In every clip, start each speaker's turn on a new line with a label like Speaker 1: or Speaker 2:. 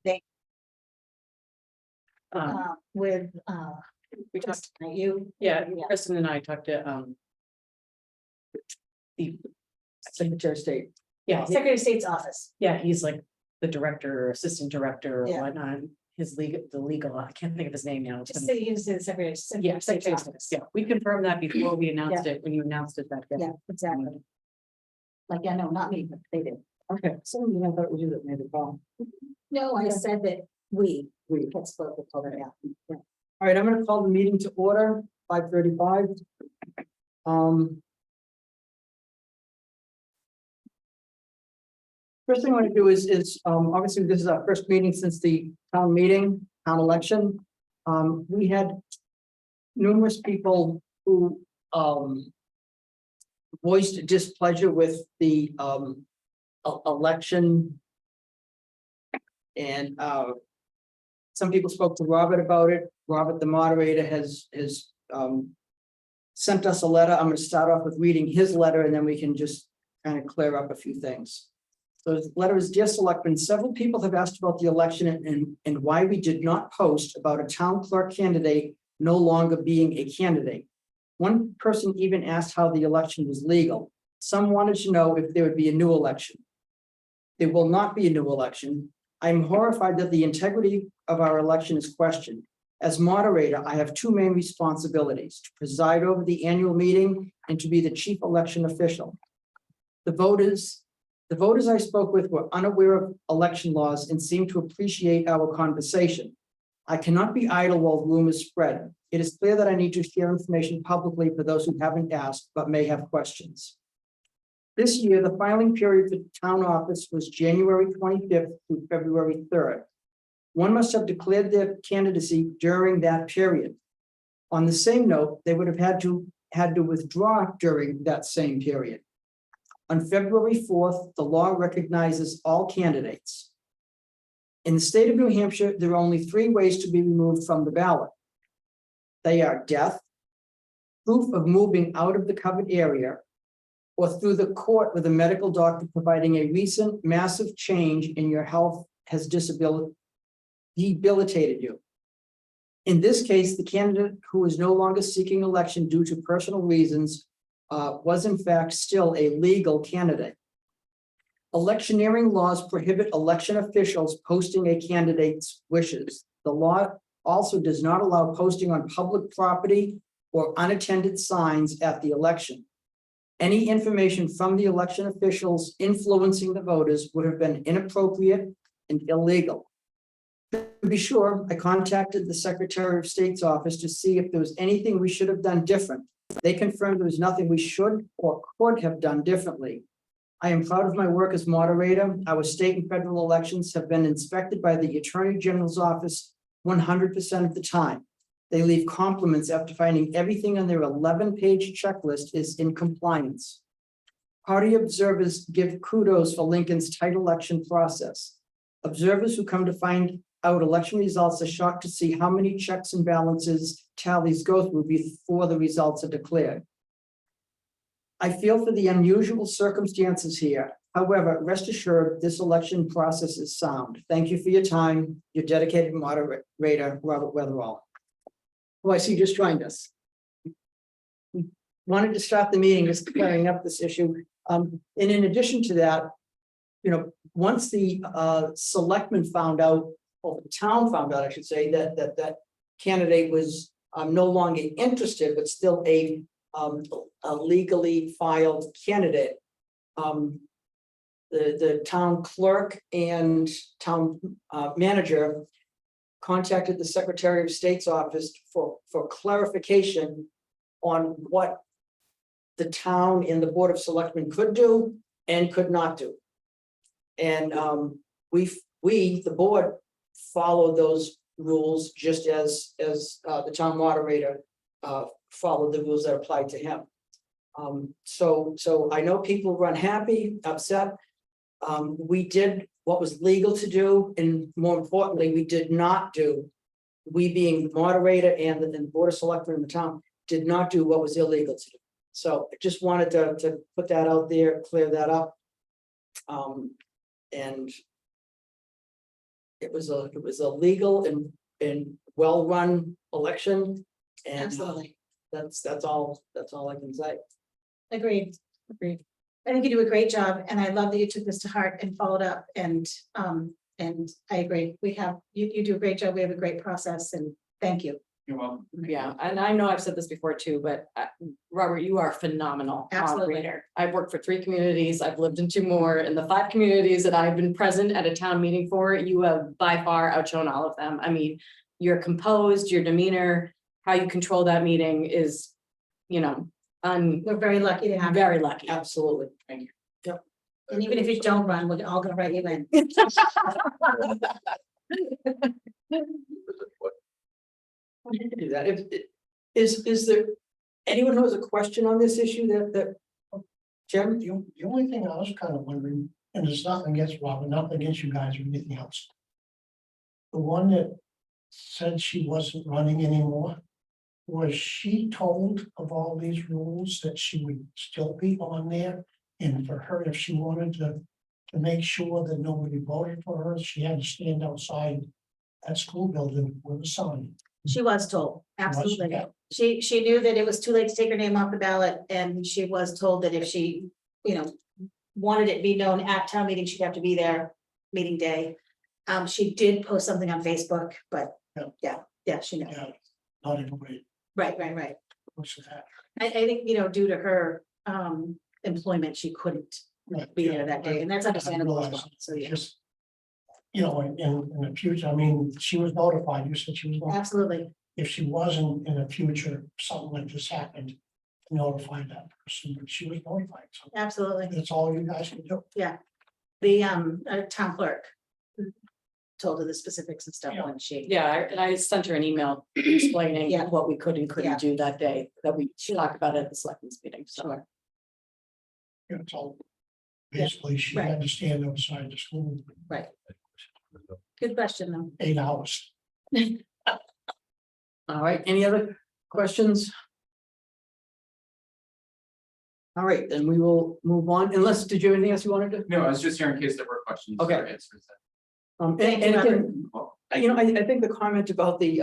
Speaker 1: they,
Speaker 2: Um,
Speaker 1: with,
Speaker 2: we talked,
Speaker 1: you.
Speaker 2: yeah,
Speaker 1: Yeah.
Speaker 2: Kristen and I talked to, the Secretary of State. Yeah,
Speaker 1: Secretary of State's office.
Speaker 2: yeah, he's like the director or assistant director or
Speaker 1: Yeah.
Speaker 2: whatnot. His legal, I can't think of his name now. It's
Speaker 1: Just
Speaker 2: gonna-
Speaker 1: say he was the Secretary.
Speaker 2: Yeah,
Speaker 1: of State's
Speaker 2: Secretary of
Speaker 1: office.
Speaker 2: State. Yeah, we confirmed that before we announced it, when you announced it that day.
Speaker 1: Yeah, exactly. Like, yeah, no, not me, but they did.
Speaker 2: Okay, so you know, that was you that made the call.
Speaker 1: No, I said that we
Speaker 3: We.
Speaker 1: had spoken to them, yeah.
Speaker 3: All right, I'm gonna call the meeting to order, 5:35. First thing I want to do is obviously this is our first meeting since the town election. We had numerous people who voiced displeasure with the election. And some people spoke to Robert about it. Robert, the moderator, has sent us a letter. I'm going to start off with reading his letter, and then we can just kind of clear up a few things. So his letter is, Dear Selectmen, several people have asked about the election and why we did not post about a town clerk candidate no longer being a candidate. One person even asked how the election was legal. Some wanted to know if there would be a new election. There will not be a new election. I'm horrified that the integrity of our election is questioned. As moderator, I have two main responsibilities: to preside over the annual meeting and to be the chief election official. The voters I spoke with were unaware of election laws and seemed to appreciate our conversation. I cannot be idle while rumors spread. It is clear that I need to share information publicly for those who haven't asked but may have questions. This year, the filing period for town office was January 25th through February 3rd. One must have declared their candidacy during that period. On the same note, they would have had to withdraw during that same period. On February 4th, the law recognizes all candidates. In the state of New Hampshire, there are only 3 ways to be removed from the ballot. They are death, proof of moving out of the covered area, or through the court with a medical doctor providing a recent massive change in your health has debilitated you. In this case, the candidate who is no longer seeking election due to personal reasons was in fact still a legal candidate. Electioneering laws prohibit election officials posting a candidate's wishes. The law also does not allow posting on public property or unattended signs at the election. Any information from the election officials influencing the voters would have been inappropriate and illegal. To be sure, I contacted the Secretary of State's office to see if there was anything we should have done different. They confirmed there was nothing we should or could have done differently. I am proud of my work as moderator. Our state and federal elections have been inspected by the Attorney General's office 100% of the time. They leave compliments after finding everything on their 11-page checklist is in compliance. Party observers give kudos for Lincoln's tight election process. Observers who come to find out election results are shocked to see how many checks and balances tallies go through before the results are declared. I feel for the unusual circumstances here. However, rest assured, this election process is sound. Thank you for your time. Your dedicated moderator, Robert Weatherall. Oh, I see you just joined us. We wanted to start the meeting just clearing up this issue. And in addition to that, once the selectmen found out, or the town found out, I should say, that candidate was no longer interested, but still a legally filed candidate. The town clerk and town manager contacted the Secretary of State's office for clarification on what the town and the Board of Selectmen could do and could not do. And we, the board, followed those rules just as the town moderator followed the rules that applied to him. So I know people were unhappy, upset. We did what was legal to do, and more importantly, we did not do, we being the moderator and the Board of Selectmen in the town, did not do what was illegal to do. So I just wanted to put that out there, clear that up. And it was a legal and well-run election. And
Speaker 1: Absolutely.
Speaker 3: that's all I can say.
Speaker 1: Agreed. I think you do a great job, and I love that you took this to heart and followed up, and I agree. You do a great job. We have a great process, and thank you.
Speaker 4: You're welcome.
Speaker 2: Yeah, and I know I've said this before too, but Robert, you are a phenomenal
Speaker 1: Absolutely.
Speaker 2: moderator. I've worked for 3 communities. I've lived in 2 more. In the 5 communities that I've been present at a town meeting for, you have by far outshone all of them. I mean, you're composed, your demeanor, how you control that meeting is,
Speaker 1: We're very lucky to
Speaker 2: I'm
Speaker 1: have you.
Speaker 2: very lucky.
Speaker 3: Absolutely.
Speaker 1: And even if you don't run, we're all gonna write you in.
Speaker 3: Do that. Is there anyone who has a question on this issue that Jim?
Speaker 5: The only thing I was kind of wondering, and it's nothing against Robin, nothing against you guys or anything else. The one that said she wasn't running anymore, was she told of all these rules that she would still be on there? And for her, if she wanted to make sure that nobody voted for her, she had to stand outside that school building with a sign.
Speaker 1: She was told, absolutely.
Speaker 5: Yeah.
Speaker 1: She knew that it was too late to take her name off the ballot, and she was told that if she, wanted it to be known at town meeting, she'd have to be there meeting day. She did post something on Facebook, but yeah, she knew.
Speaker 5: Yeah, not everybody
Speaker 1: Right.
Speaker 5: looks at that.
Speaker 1: I think, due to her employment, she couldn't
Speaker 5: Right,
Speaker 1: be
Speaker 5: yeah,
Speaker 1: there that day, and that's
Speaker 5: I
Speaker 1: understandable as
Speaker 5: realize
Speaker 1: well. So, yeah,
Speaker 5: Just, in the future, I mean, she was notified, you said she was notified.
Speaker 1: absolutely.
Speaker 5: If she wasn't in the future, something like this happened, notify that person, but she was notified, so
Speaker 1: Absolutely.
Speaker 5: that's all you guys can do.
Speaker 1: The town clerk told her the specifics and stuff
Speaker 5: Yeah.
Speaker 1: when she.
Speaker 2: Yeah, and I sent her an email explaining
Speaker 1: Yeah.
Speaker 2: what we could and
Speaker 1: Yeah.
Speaker 2: couldn't do that day that we talked about at the selectmen's meeting. So
Speaker 1: Sure.
Speaker 5: It's all. Basically, she had to stand outside the school
Speaker 1: Right. Good question, though.
Speaker 5: 8 hours.
Speaker 3: All right, any other questions? All right, then we will move on, unless, did you have anything else you wanted to?
Speaker 4: No, I was just here in case there were questions. or
Speaker 3: Okay.
Speaker 4: answers.
Speaker 1: Thank you,
Speaker 3: And
Speaker 1: Robert.
Speaker 3: again,
Speaker 4: Well,
Speaker 3: I think the comment about the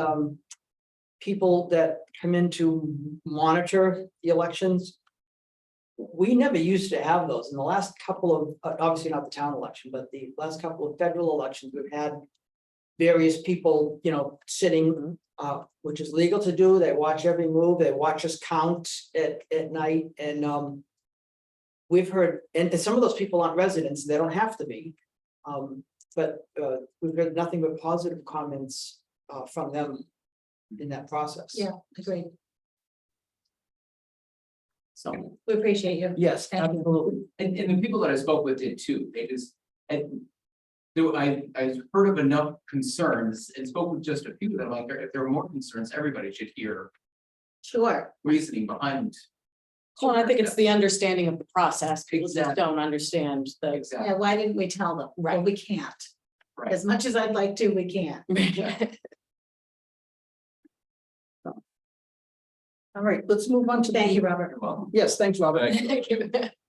Speaker 3: people that come in to monitor the elections. We never used to have those in the last couple of, obviously not the town election, but the last couple of federal elections, we've had. Various people, sitting, which is legal to do. They watch every move, they watch us count at night and. We've heard, and some of those people aren't residents, they don't have to be. But we've heard nothing but positive comments from them in that process.
Speaker 1: Yeah, agreed.
Speaker 3: So,
Speaker 1: We appreciate you.
Speaker 3: yes,
Speaker 1: Thank you.
Speaker 3: absolutely.
Speaker 4: And the people that I spoke with did too, they just, and. I heard of enough concerns and spoke with just a few of them, like, if there are more concerns, everybody should hear
Speaker 1: Sure.
Speaker 4: reasoning behind.
Speaker 2: Well, I think it's the understanding of the process. People just
Speaker 4: Exactly.
Speaker 2: don't understand the.
Speaker 4: Exactly,
Speaker 1: Yeah, why didn't we tell them? Well,
Speaker 2: Right.
Speaker 1: we can't.
Speaker 4: right.
Speaker 1: As much as I'd like to, we can't.
Speaker 3: All right, let's move on to.
Speaker 1: Thank
Speaker 3: the-
Speaker 1: you, Robert.
Speaker 4: You're welcome.
Speaker 3: Yes, thanks, Robert.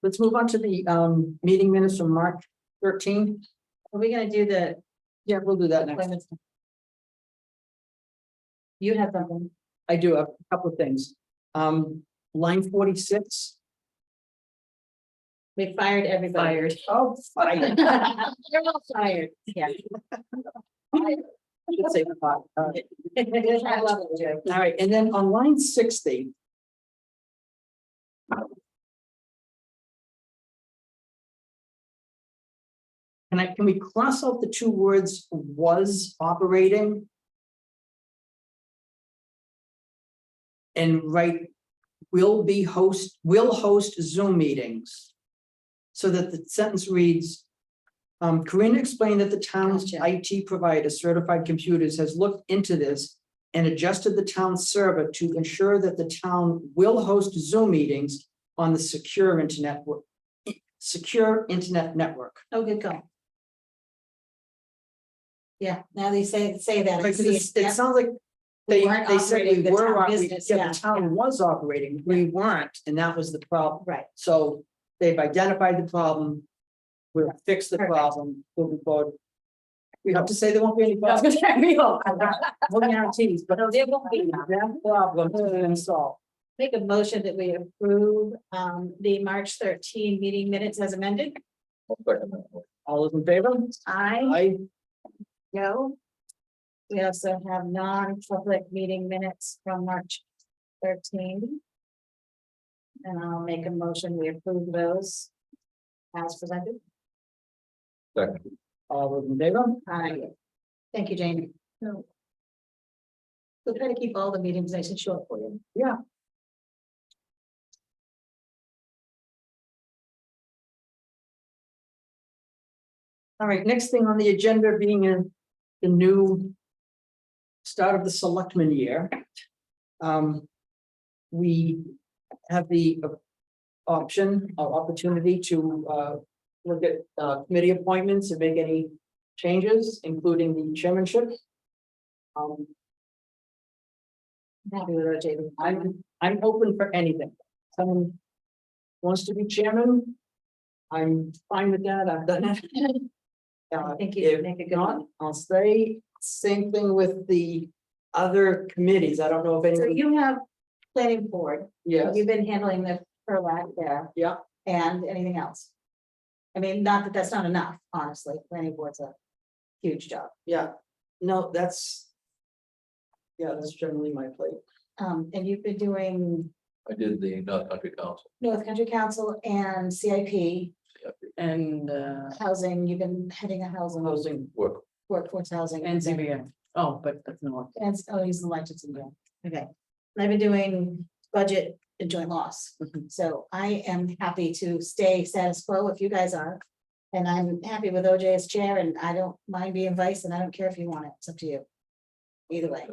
Speaker 3: Let's move on to the meeting minutes from March 13.
Speaker 1: Are we gonna do the
Speaker 3: Yeah, we'll do that next.
Speaker 1: appointments? You have something.
Speaker 3: I do have a couple of things. Line 46.
Speaker 1: We fired everybody.
Speaker 2: Fired.
Speaker 3: Oh, fine.
Speaker 1: You're all fired. Yeah.
Speaker 3: Should say five.
Speaker 1: I love it, Joe.
Speaker 3: All right, and then on line 60. Can we cross out the 2 words was operating? And write will host Zoom meetings. So that the sentence reads. Corinne explained that the town's
Speaker 1: Gotcha.
Speaker 3: IT provider, Certified Computers, has looked into this. And adjusted the town's server to ensure that the town will host Zoom meetings on the secure internet network.
Speaker 1: Oh, good call. Yeah, now they say that. I
Speaker 3: Because
Speaker 1: see
Speaker 3: it
Speaker 1: Yeah.
Speaker 3: sounds like
Speaker 1: We
Speaker 3: they
Speaker 1: weren't
Speaker 3: said
Speaker 1: operating
Speaker 3: we
Speaker 1: the
Speaker 3: were,
Speaker 1: town
Speaker 3: op- we-
Speaker 1: business,
Speaker 3: yeah,
Speaker 1: yeah,
Speaker 3: the town was operating, we weren't, and that was the problem.
Speaker 1: Right.
Speaker 3: So they've identified the problem. We'll fix the
Speaker 1: Perfect.
Speaker 3: problem, moving forward. We hope to say there won't be any
Speaker 2: I was
Speaker 3: problems.
Speaker 2: gonna say, we hope.
Speaker 3: No guarantees, but
Speaker 2: No, there won't be none.
Speaker 3: no problem, solved.
Speaker 1: Make a motion that we approve the March 13 meeting minutes as amended.
Speaker 3: All those in favor?
Speaker 1: I
Speaker 3: Aye.
Speaker 1: go. We also have non-public meeting minutes from March 13. And I'll make a motion, we approve those as presented.
Speaker 3: All those in favor?
Speaker 1: Aye. Thank you, Jamie. We'll try to keep all the meetings nice and short for you.
Speaker 3: Yeah. All right, next thing on the agenda being the new start of the selectman year. We have the option or opportunity to look at committee appointments and make any changes, including the chairmanship.
Speaker 1: I'm happy with that, Jamie.
Speaker 3: I'm open for anything. Someone wants to be chairman, I'm fine with that. I've done it.
Speaker 1: I think you
Speaker 3: If
Speaker 1: make a good
Speaker 3: not,
Speaker 1: one.
Speaker 3: I'll stay. Same thing with the other committees. I don't know if
Speaker 1: So
Speaker 3: any.
Speaker 1: you have planning board,
Speaker 3: Yes,
Speaker 1: you've been handling the PERLAC there.
Speaker 3: Yeah.
Speaker 1: And anything else? I mean, not that that's not enough, honestly, planning board's a huge job.
Speaker 3: yeah. No, that's. Yeah, that's generally my plate.
Speaker 1: And you've been doing
Speaker 6: I did the North Country Council.
Speaker 1: North Country Council and CIP,
Speaker 2: And,
Speaker 1: housing, you've been heading a housing,
Speaker 3: Housing.
Speaker 6: Work.
Speaker 1: workforce housing.
Speaker 2: and ZBA. Oh, but that's no.
Speaker 1: And, oh, he's elected to do, okay. And I've been doing budget and joint loss,
Speaker 2: Mhm.
Speaker 1: so I am happy to stay status quo if you guys are. And I'm happy with OJ as chair, and I don't mind being vice, and I don't care if you want it, it's up to you. Either way,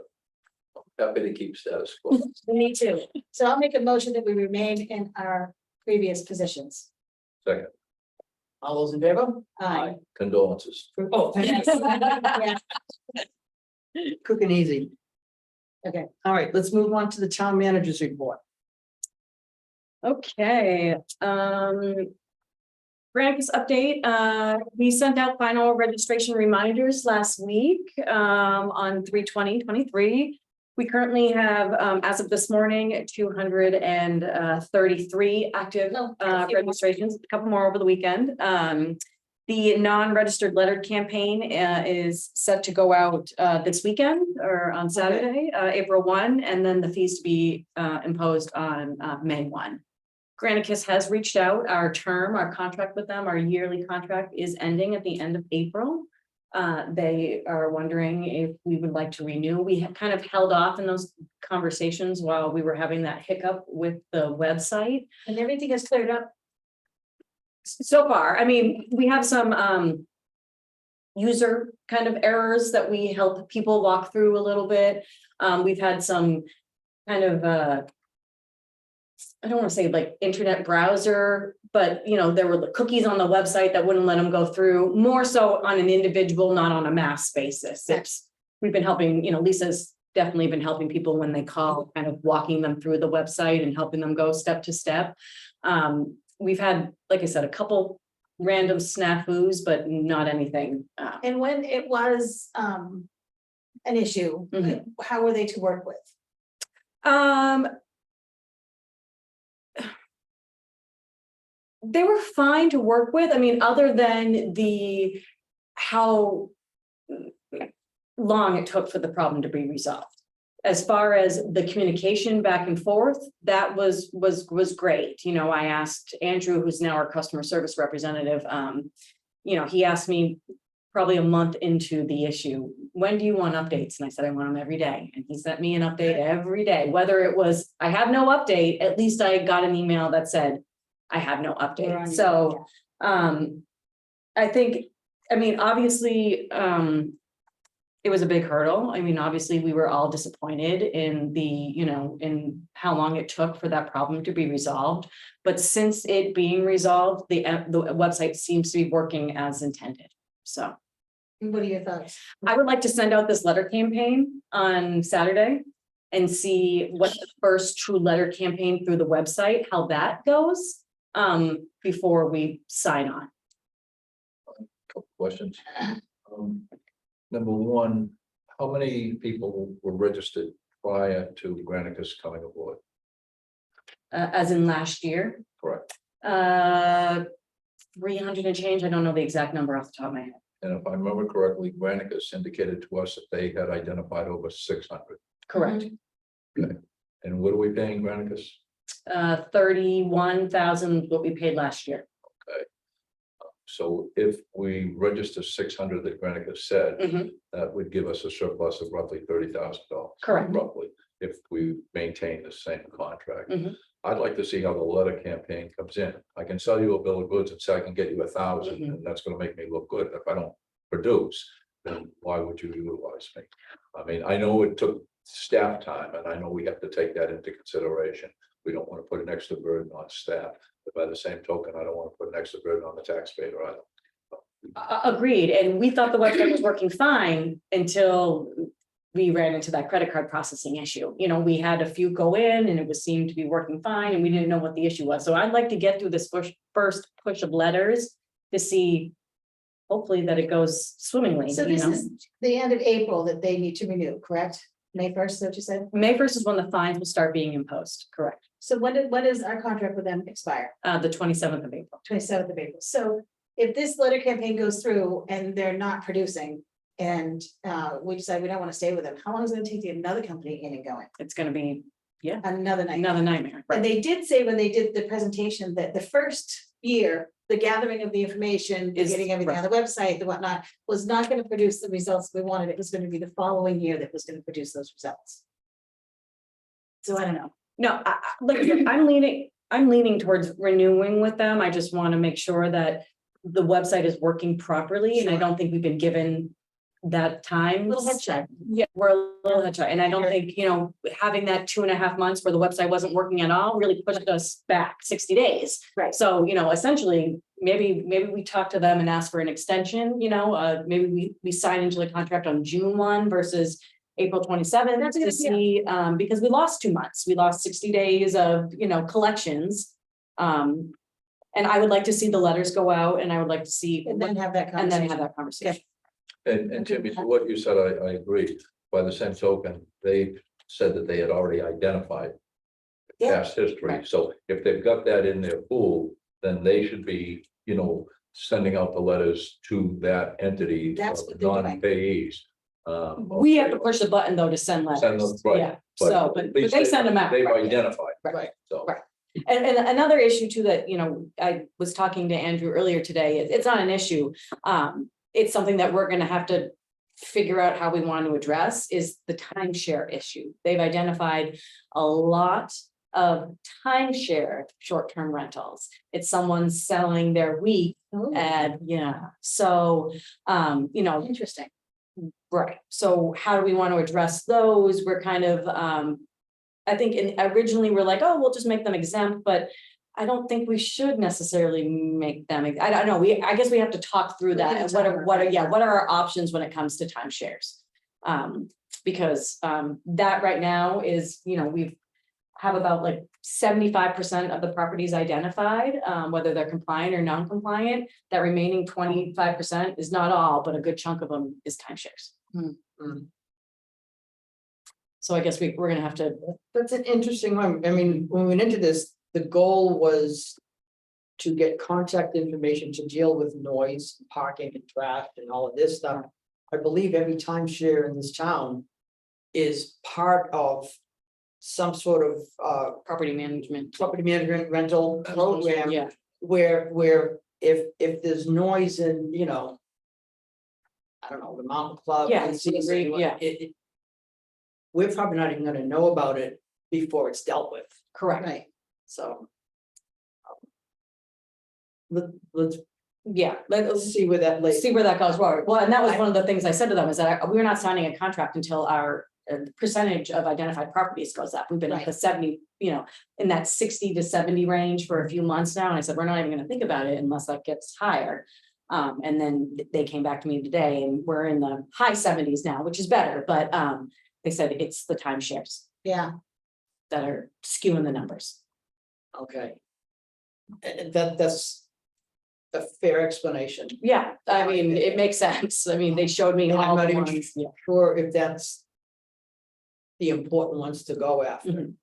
Speaker 6: Happy to keep status quo.
Speaker 1: me too, so I'll make a motion that we remain in our previous positions.
Speaker 6: Second,
Speaker 3: All those in favor?
Speaker 1: Aye.
Speaker 6: condolences.
Speaker 3: Oh, thank
Speaker 1: Yes.
Speaker 3: you.
Speaker 1: Yeah,
Speaker 3: Quick and easy.
Speaker 1: okay,
Speaker 3: All right, let's move on to the town manager's report.
Speaker 2: Okay, Granicus update, we sent out final registration reminders last week, on 3/20/23. We currently have, as of this morning, 233 active,
Speaker 1: Oh, a few more.
Speaker 2: registrations, a couple more over the weekend. The non-registered letter campaign, is set to go out, this weekend or on Saturday, April 1, and then the fees to be, imposed on, May 1. Granicus has reached out. Our term, our contract with them, our yearly contract is ending at the end of April. They are wondering if we would like to renew. We have kind of held off in those conversations while we were having that hiccup with the website.
Speaker 1: and everything is cleared up.
Speaker 2: So far, I mean, we have some user kind of errors that we help people walk through a little bit. We've had some kind of I don't want to say like internet browser, but there were the cookies on the website that wouldn't let them go through, more so on an individual, not on a mass basis. We've been helping, Lisa's definitely been helping people when they call, kind of walking them through the website and helping them go step to step. We've had, like I said, a couple random snafus, but not anything.
Speaker 1: And when it was an issue,
Speaker 2: Mhm.
Speaker 1: how were they to work with?
Speaker 2: They were fine to work with. I mean, other than how long it took for the problem to be resolved. As far as the communication back and forth, that was great. I asked Andrew, who's now our customer service representative, he asked me probably a month into the issue, when do you want updates? And I said, I want them every day. And he sent me an update every day, whether it was, I have no update, at least I got an email that said, I have no update. So, I think, obviously, it was a big hurdle. Obviously, we were all disappointed in in how long it took for that problem to be resolved. But since it being resolved, the website seems to be working as intended. So
Speaker 1: What are your thoughts?
Speaker 2: I would like to send out this letter campaign on Saturday and see what the first true letter campaign through the website, how that goes, before we sign on.
Speaker 6: Couple questions. Number one, how many people were registered prior to Granicus coming aboard?
Speaker 2: As in last year,
Speaker 6: Correct.
Speaker 2: 300 and change. I don't know the exact number off the top of my head.
Speaker 6: And if I remember correctly, Granicus indicated to us that they had identified over 600.
Speaker 2: Correct.
Speaker 6: And what are we paying Granicus?
Speaker 2: 31,000, what we paid last year.
Speaker 6: So if we register 600 that Granicus said,
Speaker 2: Mhm.
Speaker 6: that would give us a surplus of roughly $30,000.
Speaker 2: Correct.
Speaker 6: Roughly, if we maintain the same contract.
Speaker 2: Mhm.
Speaker 6: I'd like to see how the letter campaign comes in. I can sell you a bill of goods and say I can get you 1,000,
Speaker 2: Mhm.
Speaker 6: and that's gonna make me look good. If I don't produce, then why would you utilize me? I mean, I know it took staff time, and I know we have to take that into consideration. We don't want to put an extra burden on staff, but by the same token, I don't want to put an extra burden on the taxpayer either.
Speaker 2: Agreed, and we thought the website was working fine until we ran into that credit card processing issue. You know, we had a few go in and it was seemed to be working fine and we didn't know what the issue was. So I'd like to get through this first push of letters to see hopefully that it goes swimmingly.
Speaker 1: So
Speaker 2: you
Speaker 1: this
Speaker 2: know?
Speaker 1: is the end of April that they need to renew, correct? May 1st, is that what you said?
Speaker 2: May 1st is when the fines will start being imposed, correct?
Speaker 1: So when does our contract with them expire?
Speaker 2: The 27th of April.
Speaker 1: 27th of April. So if this letter campaign goes through and they're not producing and we decide we don't want to stay with them, how long is it gonna take to get another company in and going?
Speaker 2: It's gonna be
Speaker 1: Another night.
Speaker 2: another nightmare.
Speaker 1: And they did say when they did the presentation that the first year, the gathering of the information,
Speaker 2: Is-
Speaker 1: getting everything on the website, the whatnot, was not gonna produce the results we wanted. It was gonna be the following year that was gonna produce those results. So I don't know.
Speaker 2: No, like, I'm leaning towards renewing with them. I just want to make sure that the website is working properly, and I don't think we've been given that time.
Speaker 1: Little head shy.
Speaker 2: Yeah, we're a little head shy, and I don't think, you know, having that 2.5 months where the website wasn't working at all really pushed us back 60 days.
Speaker 1: Right.
Speaker 2: So, you know, essentially, maybe we talk to them and ask for an extension, you know, maybe we sign into the contract on June 1 versus April 27th
Speaker 1: That's a
Speaker 2: to
Speaker 1: good idea.
Speaker 2: see, because we lost 2 months. We lost 60 days of, you know, collections. And I would like to see the letters go out, and I would like to see,
Speaker 1: And then have that
Speaker 2: and then
Speaker 1: conversation.
Speaker 2: have that conversation.
Speaker 6: And Jimmy, to what you said, I agree. By the same token, they said that they had already identified
Speaker 1: Yeah.
Speaker 6: past history.
Speaker 2: Right.
Speaker 6: So if they've got that in their pool, then they should be, you know, sending out the letters to that entity
Speaker 1: That's
Speaker 6: of
Speaker 1: what they're doing.
Speaker 6: non-payees.
Speaker 2: We have to push the button though to send
Speaker 6: Send them,
Speaker 2: letters,
Speaker 6: right,
Speaker 2: yeah,
Speaker 6: but
Speaker 2: so,
Speaker 6: at
Speaker 2: but
Speaker 6: least
Speaker 2: they send them out.
Speaker 6: They've
Speaker 2: right, yeah.
Speaker 6: identified.
Speaker 2: Right.
Speaker 6: So.
Speaker 2: Right. And another issue too that, you know, I was talking to Andrew earlier today, it's not an issue. It's something that we're gonna have to figure out how we want to address is the timeshare issue. They've identified a lot of timeshare short-term rentals. It's someone selling their week
Speaker 1: Oh,
Speaker 2: and, yeah, so, you know,
Speaker 1: interesting.
Speaker 2: right, so how do we want to address those? We're kind of, I think originally we're like, oh, we'll just make them exempt, but I don't think we should necessarily make them, I don't know, I guess we have to talk through that, and what are our options when it comes to timeshares? Because that right now is, you know, we have about like 75% of the properties identified, whether they're compliant or non-compliant. That remaining 25% is not all, but a good chunk of them is timeshares. So I guess we're gonna have to,
Speaker 3: That's an interesting one. I mean, when we went into this, the goal was to get contact information to deal with noise, parking and trash and all of this stuff. I believe every timeshare in this town is part of some sort of
Speaker 2: property management.
Speaker 3: property management rental program.
Speaker 2: Yeah.
Speaker 3: Where if there's noise in, you know, I don't know, the mountain club.
Speaker 2: Yeah,
Speaker 3: the season,
Speaker 2: yeah.
Speaker 3: We're probably not even gonna know about it before it's dealt with,
Speaker 2: Correct.
Speaker 1: Right.
Speaker 3: so. Let's
Speaker 2: Yeah, let's
Speaker 3: see where that lays.
Speaker 2: see where that goes. Well, and that was one of the things I said to them is that we're not signing a contract until our percentage of identified properties goes up. We've been at the 70, you know, in that 60 to 70 range for a few months now. And I said, we're not even going to think about it unless that gets higher. And then they came back to me today and we're in the high 70s now, which is better. But they said it's the timeshares
Speaker 1: Yeah.
Speaker 2: that are skewing the numbers.
Speaker 3: Okay. And that's. a fair explanation.
Speaker 2: Yeah, I mean, it makes sense. I mean, they showed me
Speaker 3: And I'm
Speaker 2: all
Speaker 3: not
Speaker 2: the
Speaker 3: even
Speaker 2: ones, yeah.
Speaker 3: Sure, if that's the important ones to go after,
Speaker 2: Mhm.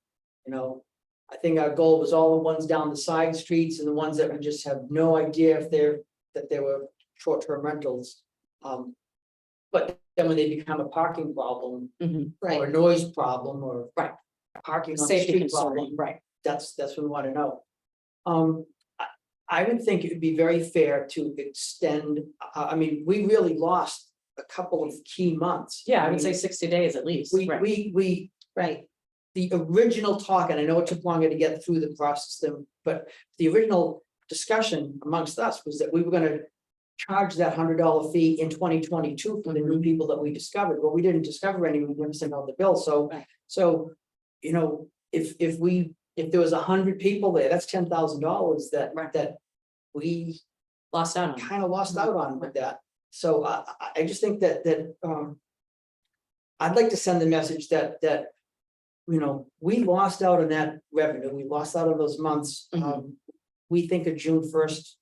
Speaker 3: you know. I think our goal was all the ones down the side streets and the ones that we just have no idea if that they were short-term rentals. But then when they become a parking problem
Speaker 2: Mhm.
Speaker 3: or a noise problem or.
Speaker 2: Right.
Speaker 3: Parking on the
Speaker 2: Safety
Speaker 3: street
Speaker 2: concern,
Speaker 3: problem,
Speaker 2: right?
Speaker 3: that's what we want to know. I would think it would be very fair to extend, I mean, we really lost a couple of key months.
Speaker 2: Yeah, I would say
Speaker 3: mean,
Speaker 2: 60 days at least,
Speaker 3: We,
Speaker 2: right?
Speaker 3: we,
Speaker 1: Right,
Speaker 3: the original talk, and I know it took longer to get through the process than, but the original discussion amongst us was that we were gonna charge that $100 fee in 2022 for the new people that we discovered. Well, we didn't discover any, we didn't send out the bill, so,
Speaker 2: Right.
Speaker 3: so, you know, if there was 100 people there, that's $10,000 that,
Speaker 2: Right.
Speaker 3: that we
Speaker 2: Lost out on.
Speaker 3: kind of lost out on with that. So I just think that I'd like to send the message that you know, we lost out on that revenue, we lost out on those months.
Speaker 2: Mhm.
Speaker 3: We think a June 1st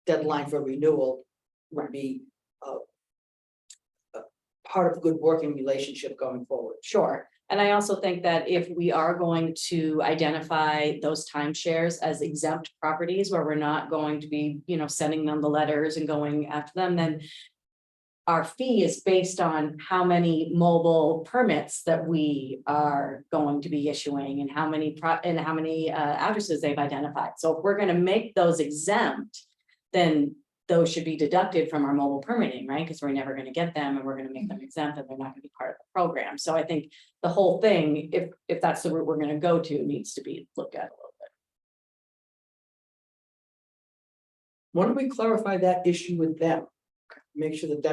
Speaker 3: deadline for renewal would be a part of a good working relationship going forward.
Speaker 2: Sure, and I also think that if we are going to identify those timeshares as exempt properties where we're not going to be, you know, sending them the letters and going after them, then our fee is based on how many mobile permits that we are going to be issuing and how many addresses they've identified. So if we're gonna make those exempt, then those should be deducted from our mobile permitting, right? Because we're never gonna get them and we're gonna make them exempt and they're not gonna be part of the program. So I think the whole thing, if that's the route we're gonna go to, needs to be looked at a little bit.
Speaker 3: Why don't we clarify that issue with them? Make sure that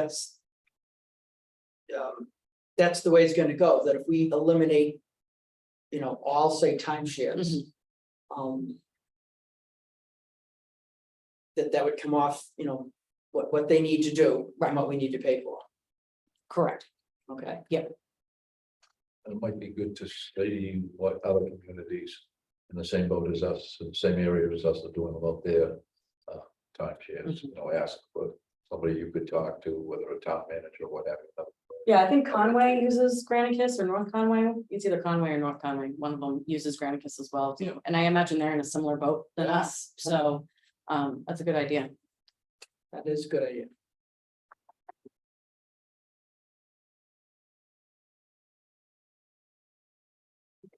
Speaker 3: that's the way it's gonna go, that if we eliminate, you know, all say timeshares. That would come off, you know, what they need to do, and what we need to pay for.
Speaker 2: Correct.
Speaker 3: Okay.
Speaker 2: Yep.
Speaker 6: And it might be good to see what other communities in the same boat as us, in the same area as us are doing about their timeshares, you know, ask for somebody you could talk to, whether a town manager or what have you.
Speaker 2: Yeah, I think Conway uses Granicus or North Conway. It's either Conway or North Conway. One of them uses Granicus as well too. And I imagine they're in a similar boat than us. So that's a good idea.
Speaker 3: That is a good idea.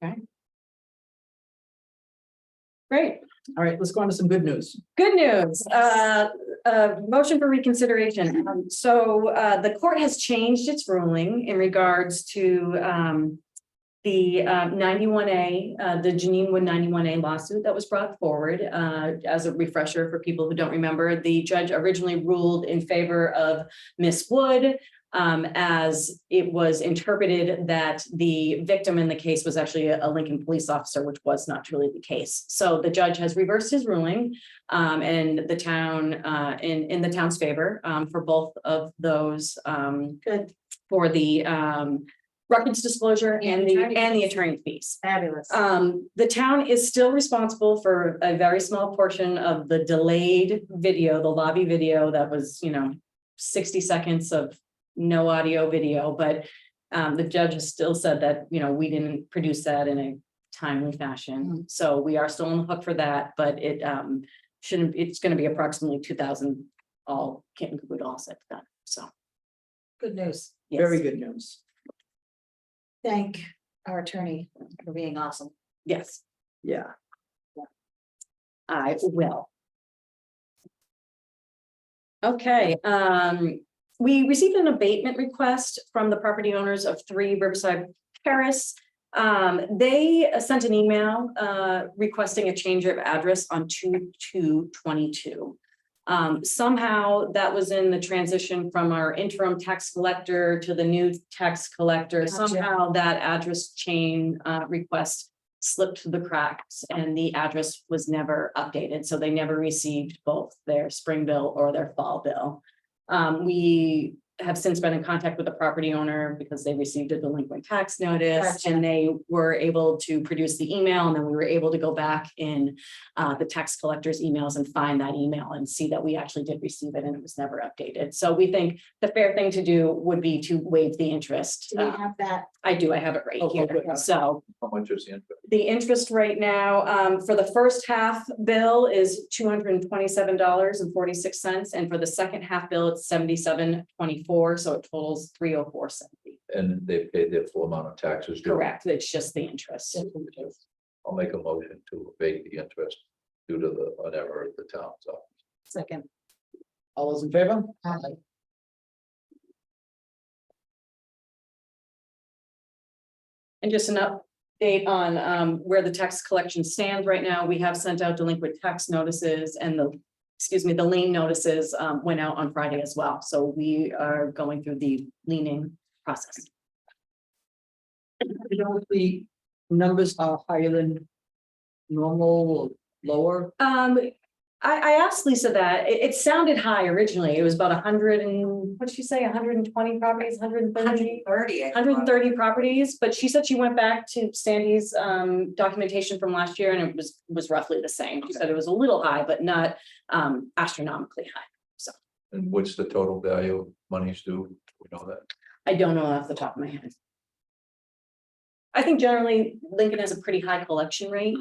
Speaker 2: Okay. Great.
Speaker 3: All right, let's go on to some good news.
Speaker 2: Good news, motion for reconsideration. So the court has changed its ruling in regards to the 91A, the Janine Wood 91A lawsuit that was brought forward. As a refresher for people who don't remember, the judge originally ruled in favor of Miss Wood, as it was interpreted that the victim in the case was actually a Lincoln police officer, which was not truly the case. So the judge has reversed his ruling and the town in the town's favor for both of those
Speaker 1: good,
Speaker 2: for the records disclosure and the attorney fees.
Speaker 1: fabulous.
Speaker 2: The town is still responsible for a very small portion of the delayed video, the lobby video that was, you know, 60 seconds of no audio video, but the judge has still said that, you know, we didn't produce that in a timely fashion. So we are still on the hook for that, but it shouldn't, it's going to be approximately 2,000 all kit and caboodle all set done. So
Speaker 1: Good news.
Speaker 2: yes.
Speaker 3: Very good news.
Speaker 1: Thank our attorney for being awesome.
Speaker 2: Yes,
Speaker 3: Yeah.
Speaker 2: I will. Okay, we received an abatement request from the property owners of 3 Riverside Terrace. They sent an email requesting a change of address on 2/2/22. Somehow that was in the transition from our interim tax collector to the new tax collector.
Speaker 1: Gotcha.
Speaker 2: Somehow that address change request slipped through the cracks and the address was never updated. So they never received both their spring bill or their fall bill. We have since been in contact with the property owner because they received a delinquent tax notice.
Speaker 1: Gotcha.
Speaker 2: And they were able to produce the email, and then we were able to go back in the tax collector's emails and find that email and see that we actually did receive it and it was never updated. So we think the fair thing to do would be to waive the interest.
Speaker 1: Do we have that?
Speaker 2: I do, I have it right
Speaker 3: Oh,
Speaker 2: here.
Speaker 3: good.
Speaker 2: So
Speaker 6: How much is the interest?
Speaker 2: the interest right now, for the first half bill is $227.46. And for the second half bill, it's $77.24. So it totals $304.70.
Speaker 6: And they paid their full amount of taxes. due.
Speaker 2: Correct, it's just the interest.
Speaker 6: I'll make a motion to abate the interest due to an error at the town's office.
Speaker 1: Second.
Speaker 3: All those in favor?
Speaker 2: And just an update on where the tax collection stands right now. We have sent out delinquent tax notices, and the lien notices went out on Friday as well. So we are going through the liening process.
Speaker 3: You know, if the numbers are higher than normal or lower.
Speaker 2: I asked Lisa that, it sounded high originally. It was about 100 and, what'd she say, 120 properties, 130? 130 properties, but she said she went back to Sandy's documentation from last year and it was roughly the same. She said it was a little high, but not astronomically high.
Speaker 6: And what's the total value of monies due? We know that.
Speaker 2: I don't know off the top of my head. I think generally Lincoln has a pretty high collection rate.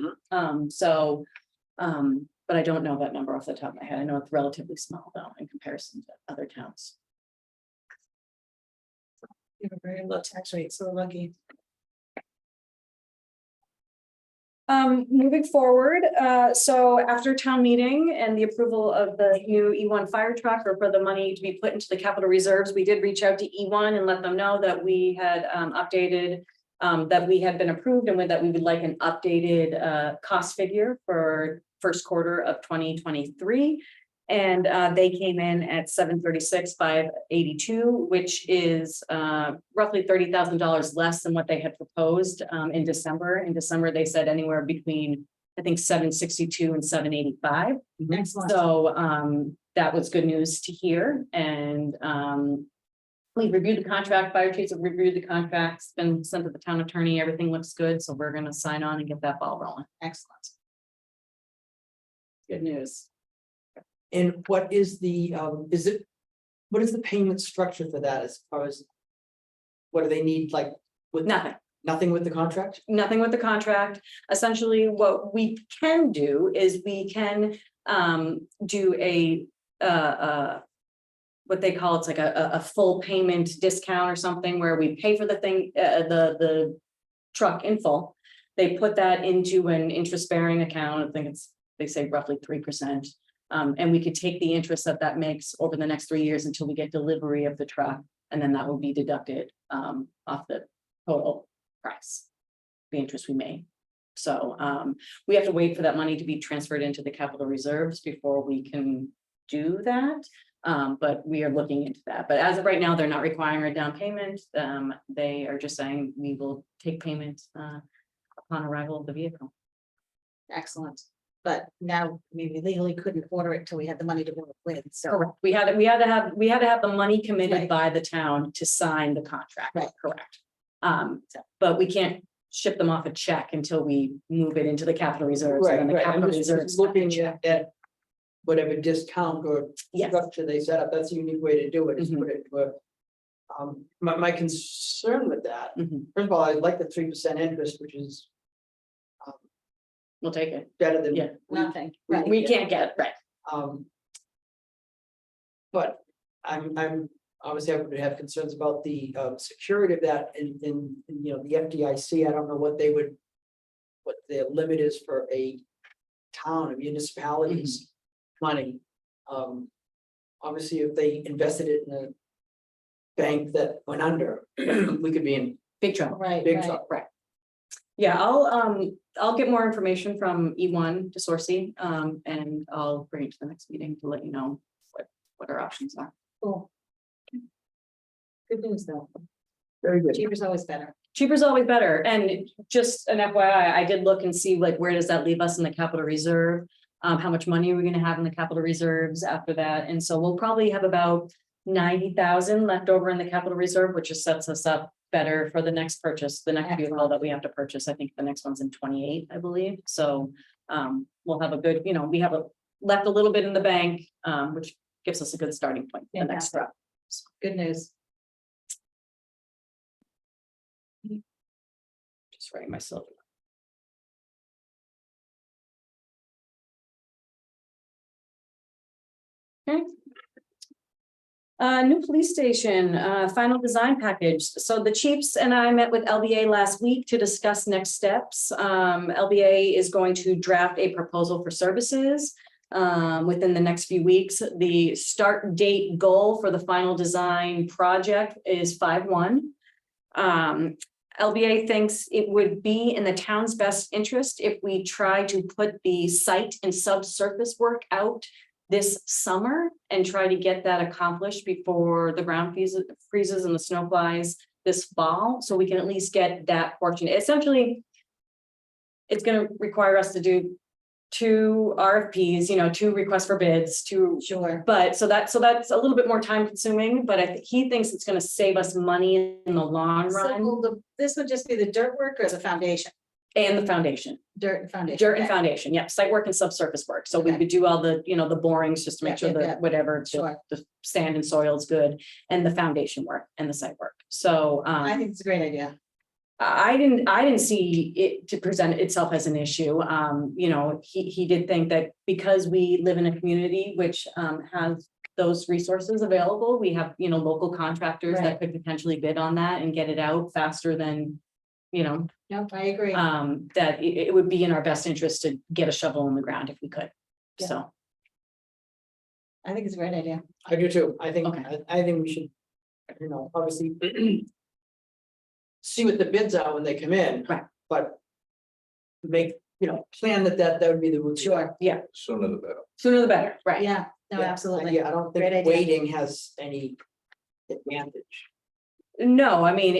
Speaker 2: But I don't know that number off the top of my head. I know it's relatively small though in comparison to other towns.
Speaker 1: You have a very low tax rate, so lucky.
Speaker 2: Moving forward, so after town meeting and the approval of the new E1 fire truck, or for the money to be put into the capital reserves, we did reach out to E1 and let them know that we had updated, that we had been approved and that we would like an updated cost figure for first quarter of 2023. And they came in at $736,582, which is roughly $30,000 less than what they had proposed in December. In December, they said anywhere between, I think, $762 and $785.
Speaker 1: Excellent.
Speaker 2: So that was good news to hear. And we reviewed the contract, fire chiefs have reviewed the contracts, been sent to the town attorney, everything looks good. So we're going to sign on and get that ball rolling.
Speaker 1: Excellent.
Speaker 2: Good news.
Speaker 3: And what is the, what is the payment structure for that as far as? What do they need, like, with nothing with the contract?
Speaker 2: Nothing with the contract. Essentially, what we can do is we can do what they call, it's like a full payment discount or something, where we pay for the thing, the truck in full. They put that into an interest-bearing account. I think it's, they say roughly 3%. And we could take the interest that makes over the next 3 years until we get delivery of the truck. And then that will be deducted off the total price, the interest we made. So we have to wait for that money to be transferred into the capital reserves before we can do that. But we are looking into that. But as of right now, they're not requiring a down payment. They are just saying we will take payment upon arrival of the vehicle.
Speaker 1: Excellent. But now we legally couldn't order it till we had the money to work with, so.
Speaker 2: Correct. We had to have the money committed
Speaker 1: Right.
Speaker 2: by the town to sign the contract.
Speaker 1: Right.
Speaker 2: Correct. But we can't ship them off a check until we move it into the capital reserves. And then the
Speaker 3: I'm
Speaker 2: capital
Speaker 3: just
Speaker 2: reserves.
Speaker 3: looking at whatever discount or
Speaker 2: Yes.
Speaker 3: structure they set up. That's a unique way to do it, is
Speaker 2: Mhm.
Speaker 3: put it into a. My concern with that,
Speaker 2: Mhm.
Speaker 3: first of all, I like the 3% interest, which is
Speaker 2: We'll take it.
Speaker 3: better than.
Speaker 2: Yeah.
Speaker 1: Nothing.
Speaker 3: we-
Speaker 1: Right.
Speaker 2: We can't get it, right.
Speaker 3: But I'm obviously I would have concerns about the security of that in the FDIC. I don't know what their limit is for a town, a municipality's money. Obviously, if they invested it in a bank that went under, we could be in
Speaker 2: Big trouble.
Speaker 1: Right,
Speaker 3: big
Speaker 1: right.
Speaker 3: trouble.
Speaker 2: Right. Yeah, I'll get more information from E1 to Sourcey, and I'll bring it to the next meeting to let you know what our options are.
Speaker 1: Cool. Good news, though.
Speaker 3: Very good.
Speaker 1: Cheaper's always better.
Speaker 2: Cheaper is always better, and just an FYI, I did look and see like where does that leave us in the capital reserve? How much money are we gonna have in the capital reserves after that? And so we'll probably have about 90,000 left over in the capital reserve, which just sets us up better for the next purchase, the next vehicle that we have to purchase. I think the next one's in 28, I believe. So we'll have a good, we have left a little bit in the bank, which gives us a good starting point for the next
Speaker 1: Fantastic.
Speaker 2: step.
Speaker 1: Good news.
Speaker 2: Just writing myself. Okay. New police station, final design package. So the chiefs and I met with LBA last week to discuss next steps. LBA is going to draft a proposal for services within the next few weeks. The start date goal for the final design project is 5/1. LBA thinks it would be in the town's best interest if we try to put the site and subsurface work out this summer and try to get that accomplished before the ground freezes and the snow flies this fall, so we can at least get that portion. Essentially, it's going to require us to do 2 RFPs, 2 requests for bids,
Speaker 1: Sure.
Speaker 2: but so that's a little bit more time consuming, but I think he thinks it's going to save us money in the long
Speaker 1: So
Speaker 2: run.
Speaker 1: will this would just be the dirt work or the foundation?
Speaker 2: And the foundation,
Speaker 1: Dirt and foundation.
Speaker 2: dirt and
Speaker 1: okay.
Speaker 2: foundation, yeah, site work and subsurface work. So we
Speaker 1: Okay.
Speaker 2: would do all the, the borings just to make
Speaker 1: Yeah,
Speaker 2: sure
Speaker 1: yeah,
Speaker 2: that
Speaker 1: yeah.
Speaker 2: whatever,
Speaker 1: Sure.
Speaker 2: the sand and soil is good, and the foundation work and the site work. So
Speaker 1: I think it's a great idea.
Speaker 2: I didn't see it to present itself as an issue. He did think that because we live in a community which has those resources available, we have, local contractors
Speaker 1: Right.
Speaker 2: that could potentially bid on that and get it out faster than,
Speaker 1: Nope, I agree.
Speaker 2: that it would be in our best interest to get a shovel in the ground if we could.
Speaker 1: Yeah.
Speaker 2: So,
Speaker 1: I think it's a great idea.
Speaker 3: I do too. I think,
Speaker 2: Okay.
Speaker 3: I think we should, obviously. See what the bids are when they come in.
Speaker 2: Right.
Speaker 3: But. Make, plan that would be the route. to go.
Speaker 1: Sure.
Speaker 2: yeah,
Speaker 6: Sooner the better.
Speaker 2: sooner the better, right?
Speaker 1: Yeah, no,
Speaker 3: Yeah,
Speaker 1: absolutely.
Speaker 3: Yeah, I don't
Speaker 1: Great
Speaker 3: think
Speaker 1: idea.
Speaker 3: waiting has any advantage.
Speaker 2: No, I mean,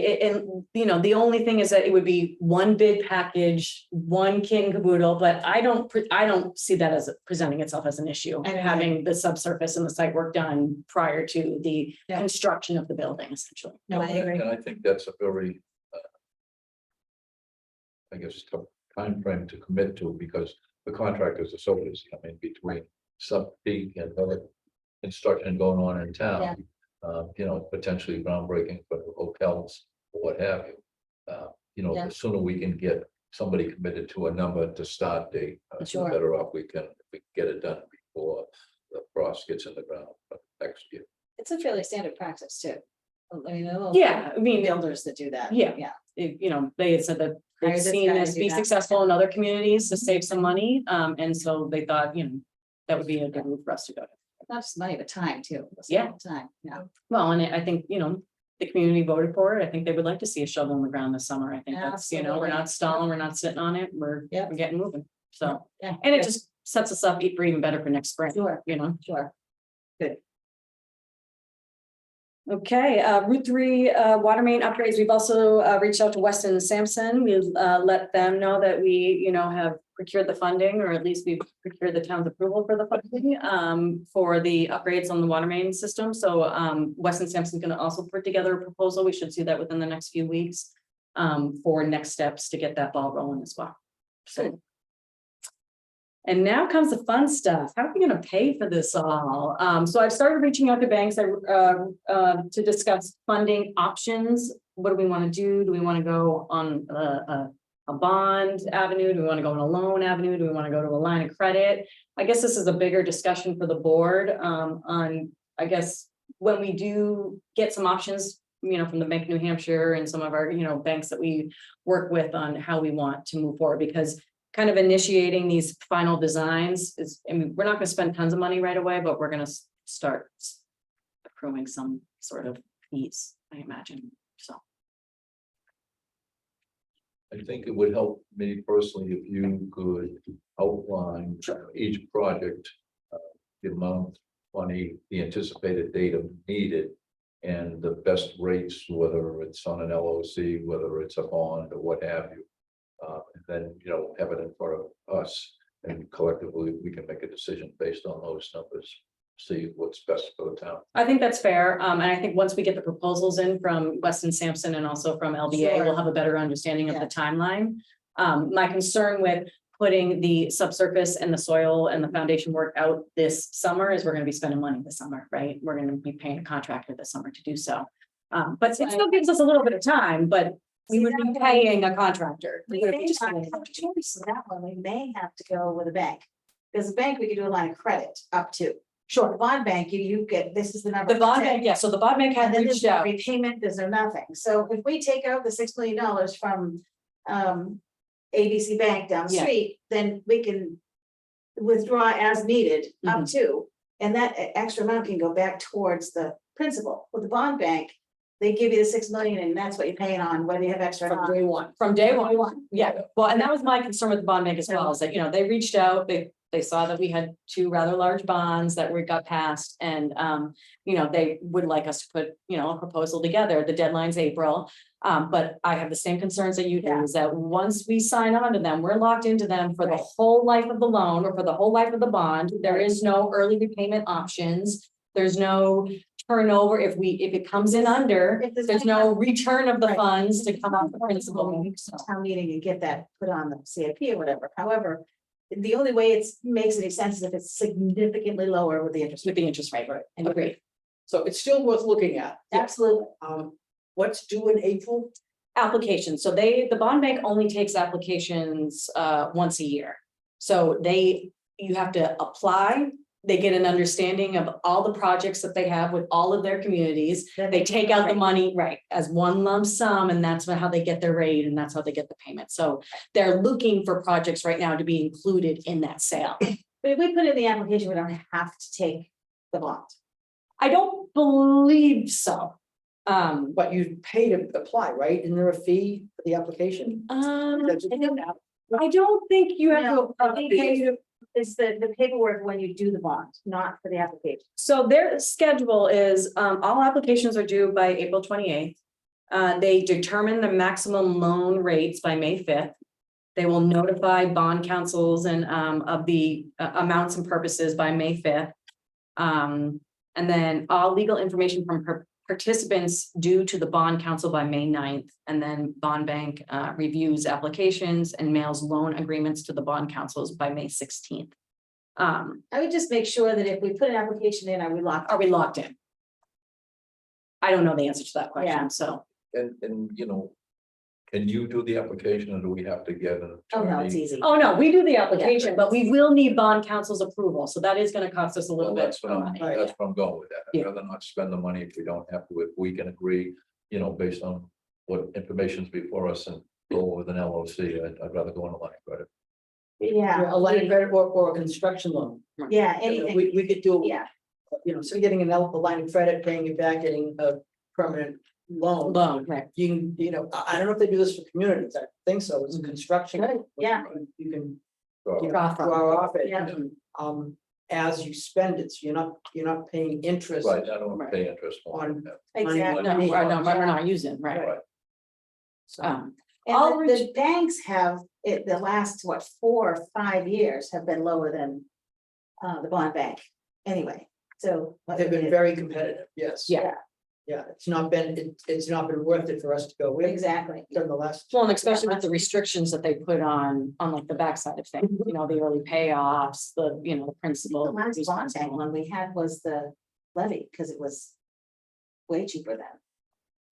Speaker 2: the only thing is that it would be one bid package, one kit and caboodle, but I don't see that as presenting itself as an issue.
Speaker 1: I don't
Speaker 2: Having the subsurface and the site work done prior to the
Speaker 1: Yeah.
Speaker 2: construction of the building, essentially.
Speaker 1: No, I agree.
Speaker 6: And I think that's a very, I guess, tough timeframe to commit to, because the contractors are so busy. I mean, between sub peak and other construction going on in town. Potentially groundbreaking for hotels or what have you.
Speaker 1: Yeah.
Speaker 6: The sooner we can get somebody committed to a number to start date, the
Speaker 1: Sure.
Speaker 6: better off we can get it done before the frost gets in the ground next year.
Speaker 1: It's a fairly standard practice too. I mean, a little
Speaker 2: Yeah, I mean,
Speaker 1: builders that do that.
Speaker 2: Yeah.
Speaker 1: Yeah.
Speaker 2: they had said that
Speaker 1: Hire
Speaker 2: they've
Speaker 1: this
Speaker 2: seen
Speaker 1: guy to
Speaker 2: this
Speaker 1: do
Speaker 2: be
Speaker 1: that.
Speaker 2: successful in other communities to save some money. And so they thought, that would be a good move for us to go to.
Speaker 1: Not just money, but time too. It's a
Speaker 2: Yeah.
Speaker 1: long Time, yeah.
Speaker 2: Well, and I think, the community voted for it. I think they would like to see a shovel in the ground this summer. I think that's, we're
Speaker 1: Absolutely.
Speaker 2: not stalling, we're not sitting on it, we're
Speaker 1: Yep.
Speaker 2: getting moving. So,
Speaker 1: Yeah.
Speaker 2: and it just sets us up for even better for next spring,
Speaker 1: Sure, sure.
Speaker 2: Okay, Route 3 water main upgrades. We've also reached out to Weston and Sampson. We've let them know that we, have procured the funding, or at least we've procured the town's approval for the funding for the upgrades on the water main system. So Weston Sampson's going to also put together a proposal. We should see that within the next few weeks for next steps to get that ball rolling as well. So. And now comes the fun stuff. How are we going to pay for this all? So I've started reaching out to banks to discuss funding options. What do we want to do? Do we want to go on a bond avenue? Do we want to go on a loan avenue? Do we want to go to a line of credit? I guess this is a bigger discussion for the board on, I guess, when we do get some options, from the Bank of New Hampshire and some of our, banks that we work with on how we want to move forward, because kind of initiating these final designs is, we're not going to spend tons of money right away, but we're going to start accruing some sort of fees, I imagine. So.
Speaker 6: I think it would help me personally if you could outline each project, the amount of money, the anticipated data needed, and the best rates, whether it's on an LOC, whether it's a bond or what have you. And then, have it in front of us, and collectively we can make a decision based on those numbers. see what's best for the town.
Speaker 2: I think that's fair. And I think once we get the proposals in from Weston Sampson and also from LBA, we'll
Speaker 1: Sure.
Speaker 2: have a better understanding of
Speaker 1: Yeah.
Speaker 2: the timeline. My concern with putting the subsurface and the soil and the foundation work out this summer is we're gonna be spending money this summer, right? We're gonna be paying a contractor this summer to do so. But it still gives us a little bit of time, but we would be paying a contractor.
Speaker 1: We
Speaker 2: would
Speaker 1: may
Speaker 2: be just
Speaker 1: not
Speaker 2: paying
Speaker 1: have a choice with that one, we may have to go with a bank. Because the bank, we could do a line of credit up to. Sure, the bond bank, you get, this is the number.
Speaker 2: The bond bank, yeah, so the bond bank
Speaker 1: And
Speaker 2: had
Speaker 1: then there's
Speaker 2: reached
Speaker 1: no
Speaker 2: out.
Speaker 1: repayment, there's no nothing, so if we take out the $6 million from ABC Bank down the
Speaker 2: Yeah.
Speaker 1: street, then we can. Withdraw as needed up
Speaker 2: Mhm.
Speaker 1: to, and that extra amount can go back towards the principal. With the bond bank, they give you the 6 million and that's what you're paying on, whether you have extra or
Speaker 3: From
Speaker 1: not.
Speaker 3: day one.
Speaker 2: From day
Speaker 1: Day
Speaker 2: one.
Speaker 1: one.
Speaker 2: Yeah, well, and that was my concern with the bond bank as well, is that, you know, they reached out, they saw that we had two rather large bonds that we got passed and, you know, they would like us to put, you know, a proposal together. The deadline's April. But I have the same concerns that you do,
Speaker 1: Yeah.
Speaker 2: is that once we sign on to them, we're locked into them for the
Speaker 1: Right.
Speaker 2: whole life of the loan or for the whole life of the bond. There is no early repayment options. There's no turnover if it comes in under,
Speaker 1: If there's
Speaker 2: there's
Speaker 1: any
Speaker 2: no return of the
Speaker 1: Right.
Speaker 2: funds to come off the principal.
Speaker 1: Town meeting and get that put on the CIP or whatever, however, the only way it makes any sense is if it's significantly lower with the interest
Speaker 2: With
Speaker 1: rate.
Speaker 2: the interest rate, right? Agreed.
Speaker 3: So it's still worth looking at.
Speaker 1: Absolutely,
Speaker 3: What's due in April?
Speaker 2: Applications, so the bond bank only takes applications once a year. So you have to apply, they get an understanding of all the projects that they have with all of their communities.
Speaker 1: Then
Speaker 2: They take out the
Speaker 1: right.
Speaker 2: money, right, as one lump sum, and that's how they get their rate, and that's how they get the payment. So they're looking for projects right now to be included in that sale.
Speaker 1: But if we put in the application, we don't have to take the bond.
Speaker 2: I don't believe so.
Speaker 3: But you pay to apply, right? Isn't there a fee for the application? That's-
Speaker 2: I don't think you have
Speaker 1: No,
Speaker 2: to
Speaker 1: I think
Speaker 2: pay to.
Speaker 1: it's the paperwork when you do the bond, not for the application.
Speaker 2: So their schedule is, all applications are due by April 28th. They determine the maximum loan rates by May 5th. They will notify bond councils and, of the amounts and purposes by May 5th. And then all legal information from participants due to the bond council by May 9th. And then bond bank, reviews applications and mails loan agreements to the bond councils by May 16th.
Speaker 1: I would just make sure that if we put an application in, are we locked?
Speaker 2: Are we locked in? I don't know the answer to that
Speaker 1: Yeah.
Speaker 2: question, so.
Speaker 6: And, you know, can you do the application or do we have to get an
Speaker 1: Oh, no, it's
Speaker 6: attorney?
Speaker 1: easy.
Speaker 2: Oh, no, we do the application, but we will need bond council's approval, so that is gonna cost us a little
Speaker 6: Well,
Speaker 2: bit.
Speaker 6: that's what I'm,
Speaker 2: of money.
Speaker 6: that's what I'm going with that.
Speaker 2: Yeah.
Speaker 6: I'd rather not spend the money if we don't have to, if we can agree, you know, based on what information's before us and go with an LOC. I'd rather go on a line of credit.
Speaker 1: Yeah.
Speaker 3: A line of credit or a construction loan.
Speaker 1: Yeah, anything,
Speaker 3: We could do,
Speaker 1: yeah,
Speaker 3: you know, so getting a line of credit, paying it back, getting a permanent loan.
Speaker 2: Loan, right.
Speaker 3: You can, you know, I don't know if they do this for communities. I think so. It's a construction.
Speaker 1: Good, yeah.
Speaker 3: You can
Speaker 6: So,
Speaker 3: you know,
Speaker 2: Draw from.
Speaker 3: draw off it.
Speaker 1: Yeah.
Speaker 3: As you spend it, so you're not paying interest.
Speaker 6: right, I don't want to pay interest on that.
Speaker 1: exactly.
Speaker 2: No, we're not using, right?
Speaker 6: Right.
Speaker 3: So,
Speaker 2: I'll
Speaker 1: And the banks have, the last, 4 or 5 years have been lower than the bond bank, anyway, so.
Speaker 3: They've been very competitive, yes.
Speaker 2: Yeah.
Speaker 3: Yeah, it's not been worth it for us to go with.
Speaker 1: Exactly.
Speaker 3: Done the last.
Speaker 2: Well, and especially with the restrictions that they put on like the backside of things, you know, the early payoffs, the, you know, the
Speaker 1: The
Speaker 2: principal.
Speaker 1: last bond bank one we had was the levy, because it was way cheaper then.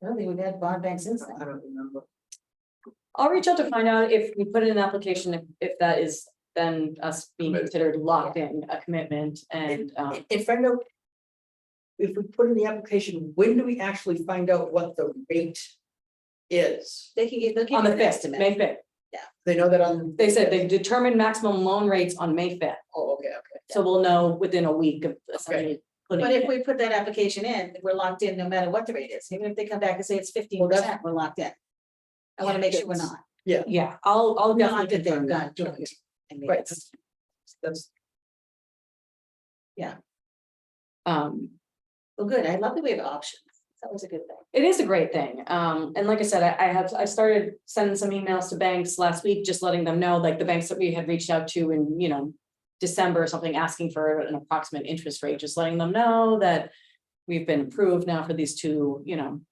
Speaker 1: I don't think we've had bond bank since
Speaker 3: I
Speaker 1: then.
Speaker 3: don't remember.
Speaker 2: I'll reach out to find out if we put in an application, if that is then us being
Speaker 6: Committed.
Speaker 2: considered locked in a commitment and,
Speaker 3: If I know. If we put in the application, when do we actually find out what the rate is?
Speaker 1: They'll give
Speaker 2: on
Speaker 1: you
Speaker 2: the
Speaker 1: an
Speaker 2: 5th,
Speaker 1: estimate.
Speaker 2: May 5th.
Speaker 3: They know that on.
Speaker 2: They said they determined maximum loan rates on May 5th.
Speaker 3: Oh, okay.
Speaker 2: So we'll know within a week of essentially putting
Speaker 1: But
Speaker 2: it
Speaker 1: if
Speaker 2: in.
Speaker 1: we put that application in, we're locked in no matter what the rate is, even if they come back and say it's 15%, we're locked in. I wanna make sure we're not.
Speaker 2: Yeah, I'll
Speaker 1: Not
Speaker 2: definitely
Speaker 1: that they're
Speaker 2: confirm that.
Speaker 1: not doing it. I mean,
Speaker 3: Right.
Speaker 1: it's-
Speaker 3: That's,
Speaker 1: Well, good, I love that we have options, that was a good thing.
Speaker 2: It is a great thing. And like I said, I started sending some emails to banks last week, just letting them know, like the banks that we had reached out to and, you know, December or something, asking for an approximate interest rate, just letting them know that. We've been approved now for these two,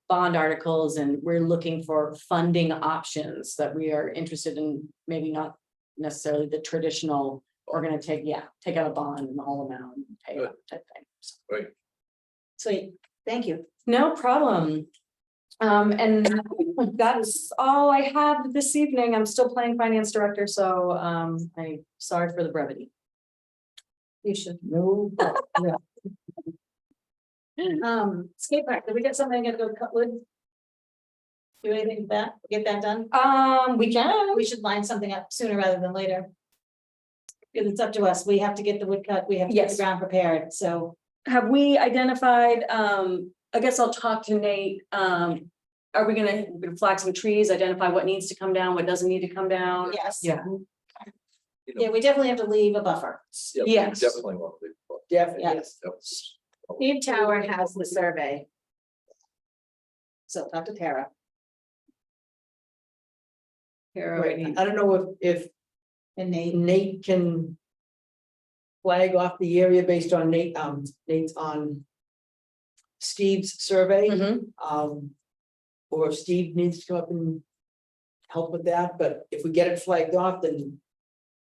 Speaker 2: bond articles, and we're looking for funding options that we are interested in, maybe not necessarily the traditional. We're gonna take out a bond and the whole amount and pay it up type thing. So,
Speaker 6: Right.
Speaker 1: Sweet, thank you.
Speaker 2: no problem. And that's all I have this evening. I'm still playing finance director, so I'm sorry for the brevity.
Speaker 1: You should.
Speaker 3: No, yeah,
Speaker 1: Skate park, did we get something to go cut wood? Do anything with that, get that done?
Speaker 2: We can.
Speaker 1: We should line something up sooner rather than later. Because it's up to us, we have to get the wood cut, we have to get the
Speaker 2: Yes.
Speaker 1: ground prepared, so.
Speaker 2: Have we identified, I guess I'll talk to Nate, are we gonna flag some trees, identify what needs to come down, what doesn't need to come down?
Speaker 1: Yes.
Speaker 2: Yeah.
Speaker 6: You know,
Speaker 1: Yeah, we definitely have to leave a buffer.
Speaker 6: yeah, we
Speaker 2: Yes.
Speaker 6: Definitely want to.
Speaker 3: definitely,
Speaker 1: Yes.
Speaker 3: yes.
Speaker 1: Steve Tower has the survey. So talk to Tara.
Speaker 3: Right, I don't know if
Speaker 1: And Nate,
Speaker 3: Nate can flag off the area based on Nate's on Steve's survey,
Speaker 2: Mhm.
Speaker 3: or if Steve needs to come up and help with that, but if we get it flagged off, then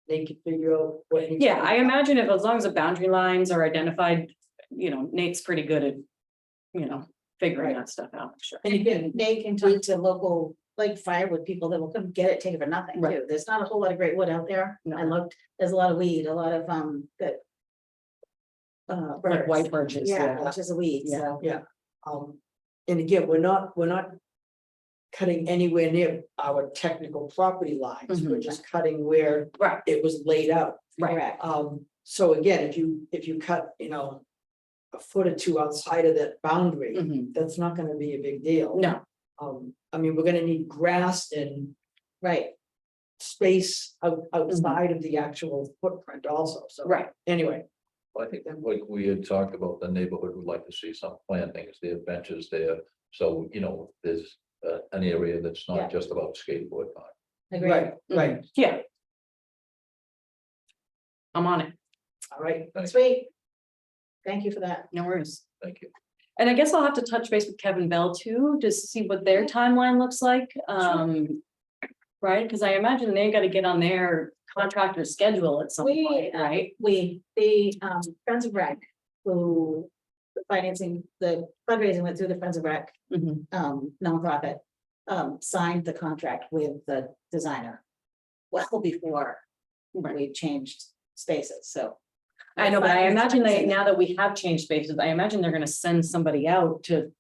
Speaker 3: they can figure out what. needs to
Speaker 2: Yeah,
Speaker 3: be
Speaker 2: I
Speaker 3: done.
Speaker 2: imagine if as long as the boundary lines are identified, Nate's pretty good at, figuring that stuff out, sure.
Speaker 3: And again,
Speaker 1: Nate can talk to local, like firewood people that will come get it, take it for nothing
Speaker 2: Right.
Speaker 1: too. There's not a whole lot of great wood out there.
Speaker 2: No.
Speaker 1: I looked, there's a lot of weed, a lot of, good.
Speaker 2: Like
Speaker 1: birds.
Speaker 2: white birches,
Speaker 1: Yeah,
Speaker 2: yeah.
Speaker 1: which is a weed, so.
Speaker 3: yeah, and again, we're not cutting anywhere near our technical property lines, we're
Speaker 2: Mhm.
Speaker 3: just cutting where
Speaker 2: Right.
Speaker 3: it was laid out.
Speaker 2: Right.
Speaker 1: Correct.
Speaker 3: So again, if you cut, a foot or two outside of that boundary,
Speaker 2: Mhm.
Speaker 3: that's not gonna be a big deal.
Speaker 2: No,
Speaker 3: I mean, we're gonna need grass and
Speaker 1: Right,
Speaker 3: space outside of the actual footprint also, so.
Speaker 2: right,
Speaker 3: Anyway,
Speaker 6: I think that like we had talked about, the neighborhood would like to see some plantings, there, benches there. So, there's an area that's
Speaker 1: Yeah.
Speaker 6: not just about skateboard park.
Speaker 1: agree.
Speaker 3: right,
Speaker 2: yeah. I'm on it,
Speaker 3: all right,
Speaker 1: Sweet. Thank you for that.
Speaker 2: no worries.
Speaker 6: Thank you.
Speaker 2: And I guess I'll have to touch base with Kevin Bell too, just to see what their timeline looks like. Right, because I imagine they gotta get on their contractor schedule at some point, right?
Speaker 1: The Friends of Rec, who the fundraising went through the Friends of Rec,
Speaker 2: Mhm.
Speaker 1: nonprofit, signed the contract with the designer. Well, before
Speaker 2: Right.
Speaker 1: we changed spaces, so.
Speaker 2: I know, but I imagine now that we have changed spaces, I imagine they're gonna send somebody out to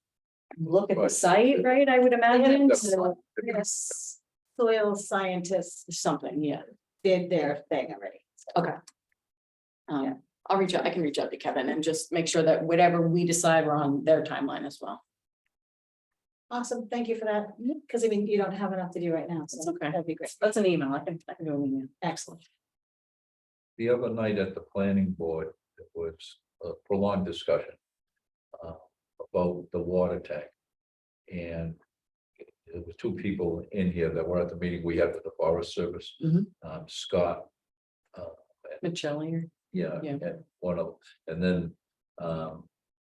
Speaker 2: look at the
Speaker 6: Right.
Speaker 2: site, right? I would imagine,
Speaker 6: That's
Speaker 2: so,
Speaker 1: Yes, soil scientists
Speaker 2: something, yeah,
Speaker 1: did their thing already.
Speaker 2: okay. I'll reach out, I can reach out to Kevin and just make sure that whatever we decide, we're on their timeline as well.
Speaker 1: Awesome, thank you for that, because I mean, you don't have enough to do right now,
Speaker 2: It's
Speaker 1: so
Speaker 2: okay.
Speaker 1: that'd be great,
Speaker 2: That's an email, I can do an email.
Speaker 1: excellent.
Speaker 6: The other night at the planning board, it was a prolonged discussion. About the water tank. And there was two people in here that were at the meeting we had with the Forest Service.
Speaker 2: Mhm.
Speaker 6: Scott.
Speaker 2: Mitchell here.
Speaker 6: Yeah,
Speaker 2: Yeah.
Speaker 6: and one of, and then,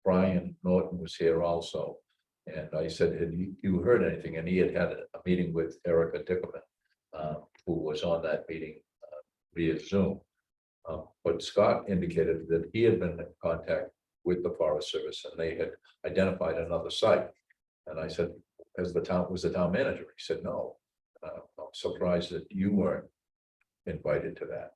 Speaker 6: Brian Norton was here also. And I said, have you heard anything? And he had a meeting with Erica Dickerman, who was on that meeting via Zoom. But Scott indicated that he had been in contact with the Forest Service and they had identified another site. And I said, was the town manager? He said, no. I'm surprised that you weren't invited to that.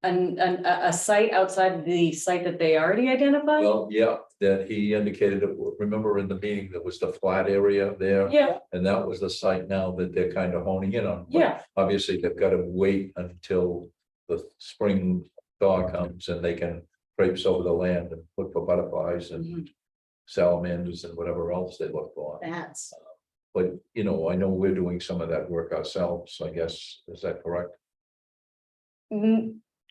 Speaker 2: And a site outside the site that they already identified?
Speaker 6: Well, yeah, that he indicated, remember in the meeting, there was the flat area there.
Speaker 2: Yeah,
Speaker 6: And that was the site now that they're kind of honing in on. But
Speaker 2: yeah,
Speaker 6: Obviously, they've got to wait until the spring thaw comes and they can traipse over the land and look for butterflies and
Speaker 2: Mhm.
Speaker 6: salamanders and whatever else they look for.
Speaker 1: That's,
Speaker 6: But, I know we're doing some of that work ourselves, I guess, is that correct?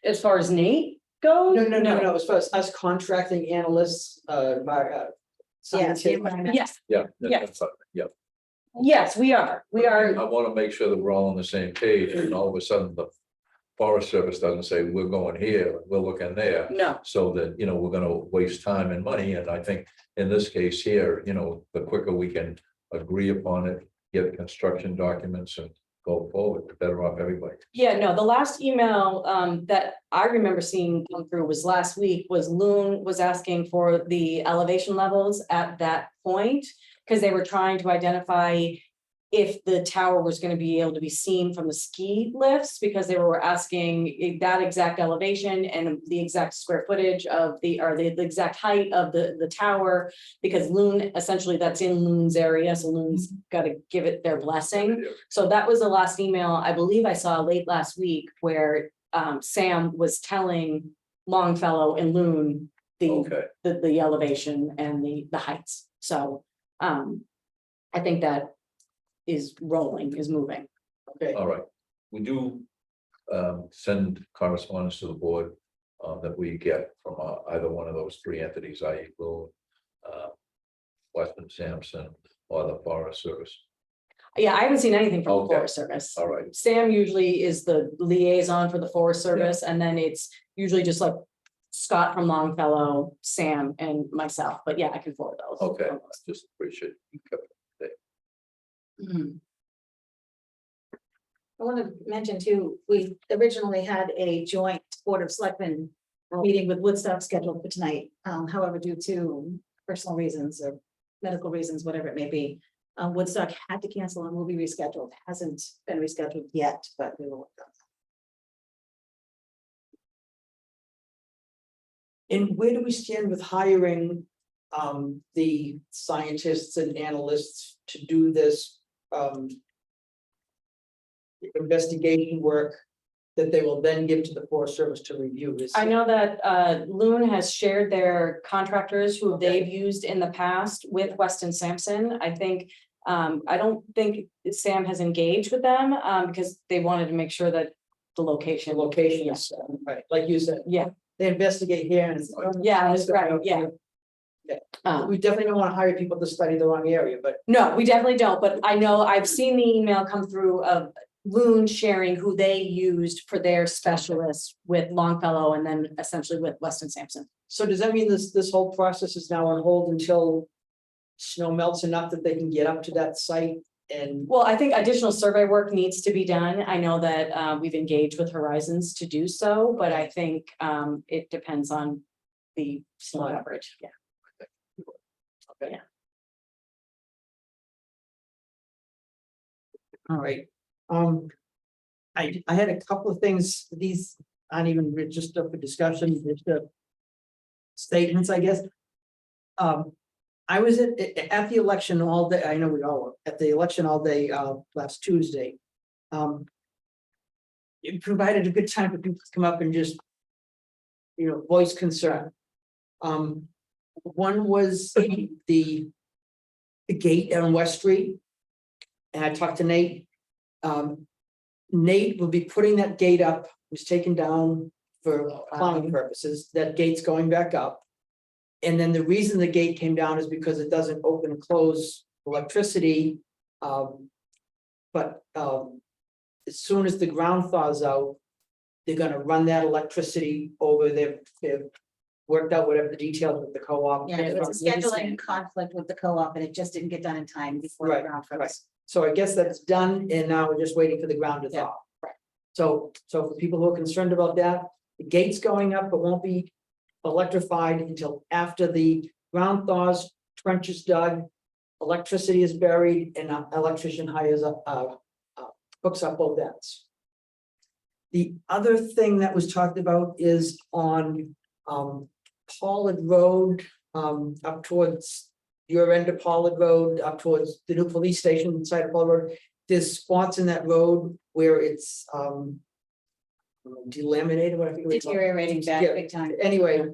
Speaker 2: As far as Nate goes?
Speaker 3: no, as far as us contracting analysts,
Speaker 1: yeah,
Speaker 3: scientists.
Speaker 1: the environment.
Speaker 2: Yes,
Speaker 6: Yeah.
Speaker 2: Yes.
Speaker 6: Yeah,
Speaker 2: yes, we are,
Speaker 6: I want to make sure that we're all on the same page and all of a sudden the Forest Service doesn't say, we're going here, we're looking there.
Speaker 2: No,
Speaker 6: So that, we're gonna waste time and money, and I think in this case here, the quicker we can agree upon it, get construction documents and go forward, the better off everybody.
Speaker 2: yeah, no, the last email that I remember seeing come through was last week, was Loon was asking for the elevation levels at that point. Because they were trying to identify if the tower was gonna be able to be seen from the ski lifts, because they were asking that exact elevation and the exact square footage of the exact height of the tower. Because Loon, essentially, that's in Loon's area, so Loon's gotta give it their blessing. So that was the last email I believe I saw late last week, where Sam was telling Longfellow and Loon
Speaker 6: Okay,
Speaker 2: the elevation and the heights. So I think that is moving.
Speaker 3: Okay,
Speaker 6: all right. We do send correspondence to the board that we get from either one of those three entities, i.e. Boone, Weston Sampson, or the Forest Service.
Speaker 2: Yeah, I haven't seen anything from the
Speaker 6: Okay.
Speaker 2: Forest Service.
Speaker 6: All right,
Speaker 2: Sam usually is the liaison for the Forest Service, and then it's usually just like Scott from Longfellow, Sam, and myself, but yeah, I can forward those.
Speaker 6: okay, I just appreciate you kept it.
Speaker 2: Mhm.
Speaker 1: I want to mention too, we originally had a joint Board of Selectmen meeting with Woodstock scheduled for tonight. However, due to personal reasons or medical reasons, whatever it may be, Woodstock had to cancel and will be rescheduled. Hasn't been rescheduled yet, but we will work on that.
Speaker 3: and where do we stand with hiring the scientists and analysts to do this investigation work that they will then give to the Forest Service to review?
Speaker 2: I know that Loon has shared their contractors who
Speaker 3: Okay.
Speaker 2: they've used in the past with Weston Sampson. I think, I don't think Sam has engaged with them because they wanted to make sure that the
Speaker 3: The
Speaker 2: location.
Speaker 3: location is, right, like you said,
Speaker 2: Yeah,
Speaker 3: they investigate here and.
Speaker 2: yeah, that's right, yeah.
Speaker 3: We definitely don't want to hire people to study the wrong area, but
Speaker 2: No, we definitely don't, but I know I've seen the email come through of Loon sharing who they used for their specialists with Longfellow and then essentially with Weston Sampson.
Speaker 3: so does that mean this whole process is now on hold until snow melts enough that they can get up to that site and?
Speaker 2: Well, I think additional survey work needs to be done. I know that we've engaged with Horizons to do so, but I think it depends on the snow coverage, yeah.
Speaker 3: Okay. All right, I had a couple of things, these aren't even just up for discussion, just statements, I guess. I was at the election all day, I know we all were, at the election all day, last Tuesday. It provided a good time for people to come up and just, voice concern. One was the gate on West Street. And I talked to Nate. Nate will be putting that gate up, was taken down for plowing purposes, that gate's going back up. And then the reason the gate came down is because it doesn't open and close electricity. But as soon as the ground thaws out, they're gonna run that electricity over. They've worked out whatever the details with the co-op.
Speaker 1: Yeah, it was a scheduling conflict with the co-op and it just didn't get done in time before the
Speaker 3: Right,
Speaker 1: ground
Speaker 3: right.
Speaker 1: froze.
Speaker 3: So I guess that's done, and now we're just waiting for the ground to
Speaker 1: Yeah,
Speaker 3: thaw. So for people who are concerned about that, the gate's going up, but won't be electrified until after the ground thaws, trench is dug, electricity is buried, and an electrician hires hooks up both ends. The other thing that was talked about is on Pollard Road, up towards your end of Pollard Road, up towards the new police station inside of Pollard Road. There's spots in that road where it's delaminated, what I think.
Speaker 1: Deteriorating back
Speaker 3: Yeah.
Speaker 1: big time.
Speaker 3: Anyway,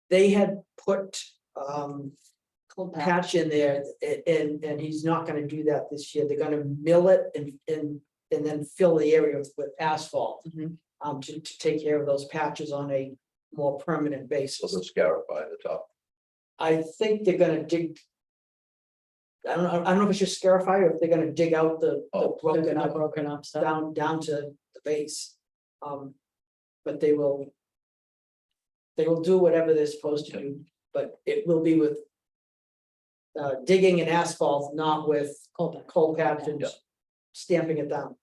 Speaker 3: they had put
Speaker 1: Cold patch.
Speaker 3: patch in there, and he's not gonna do that this year. They're gonna mill it and then fill the area with asphalt.
Speaker 2: Mhm.
Speaker 3: To take care of those patches on a more permanent
Speaker 6: So
Speaker 3: basis.
Speaker 6: the scarify the top.
Speaker 3: I think they're gonna dig. I don't know if it's just scarify or if they're gonna dig out the
Speaker 6: Oh,
Speaker 3: broken up
Speaker 2: Broken up stuff.
Speaker 3: down to the base. But they will. They will do whatever they're supposed to do, but it will be with. Digging and asphalt, not with coal patch and
Speaker 6: Yeah.
Speaker 3: stamping it down.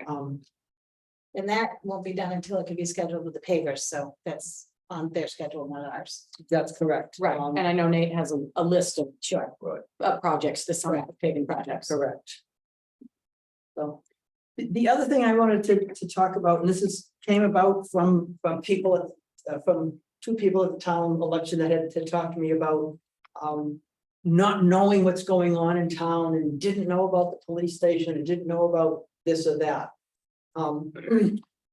Speaker 1: And that won't be done until it can be scheduled with the pavers, so that's on their schedule, not ours.
Speaker 3: That's correct.
Speaker 2: Right, and I know Nate has a list of
Speaker 1: Sure.
Speaker 2: projects this summer, paving projects.
Speaker 3: Correct. So, the other thing I wanted to talk about, and this came about from people, from two people at the town election that had to talk to me about. Not knowing what's going on in town and didn't know about the police station and didn't know about this or that.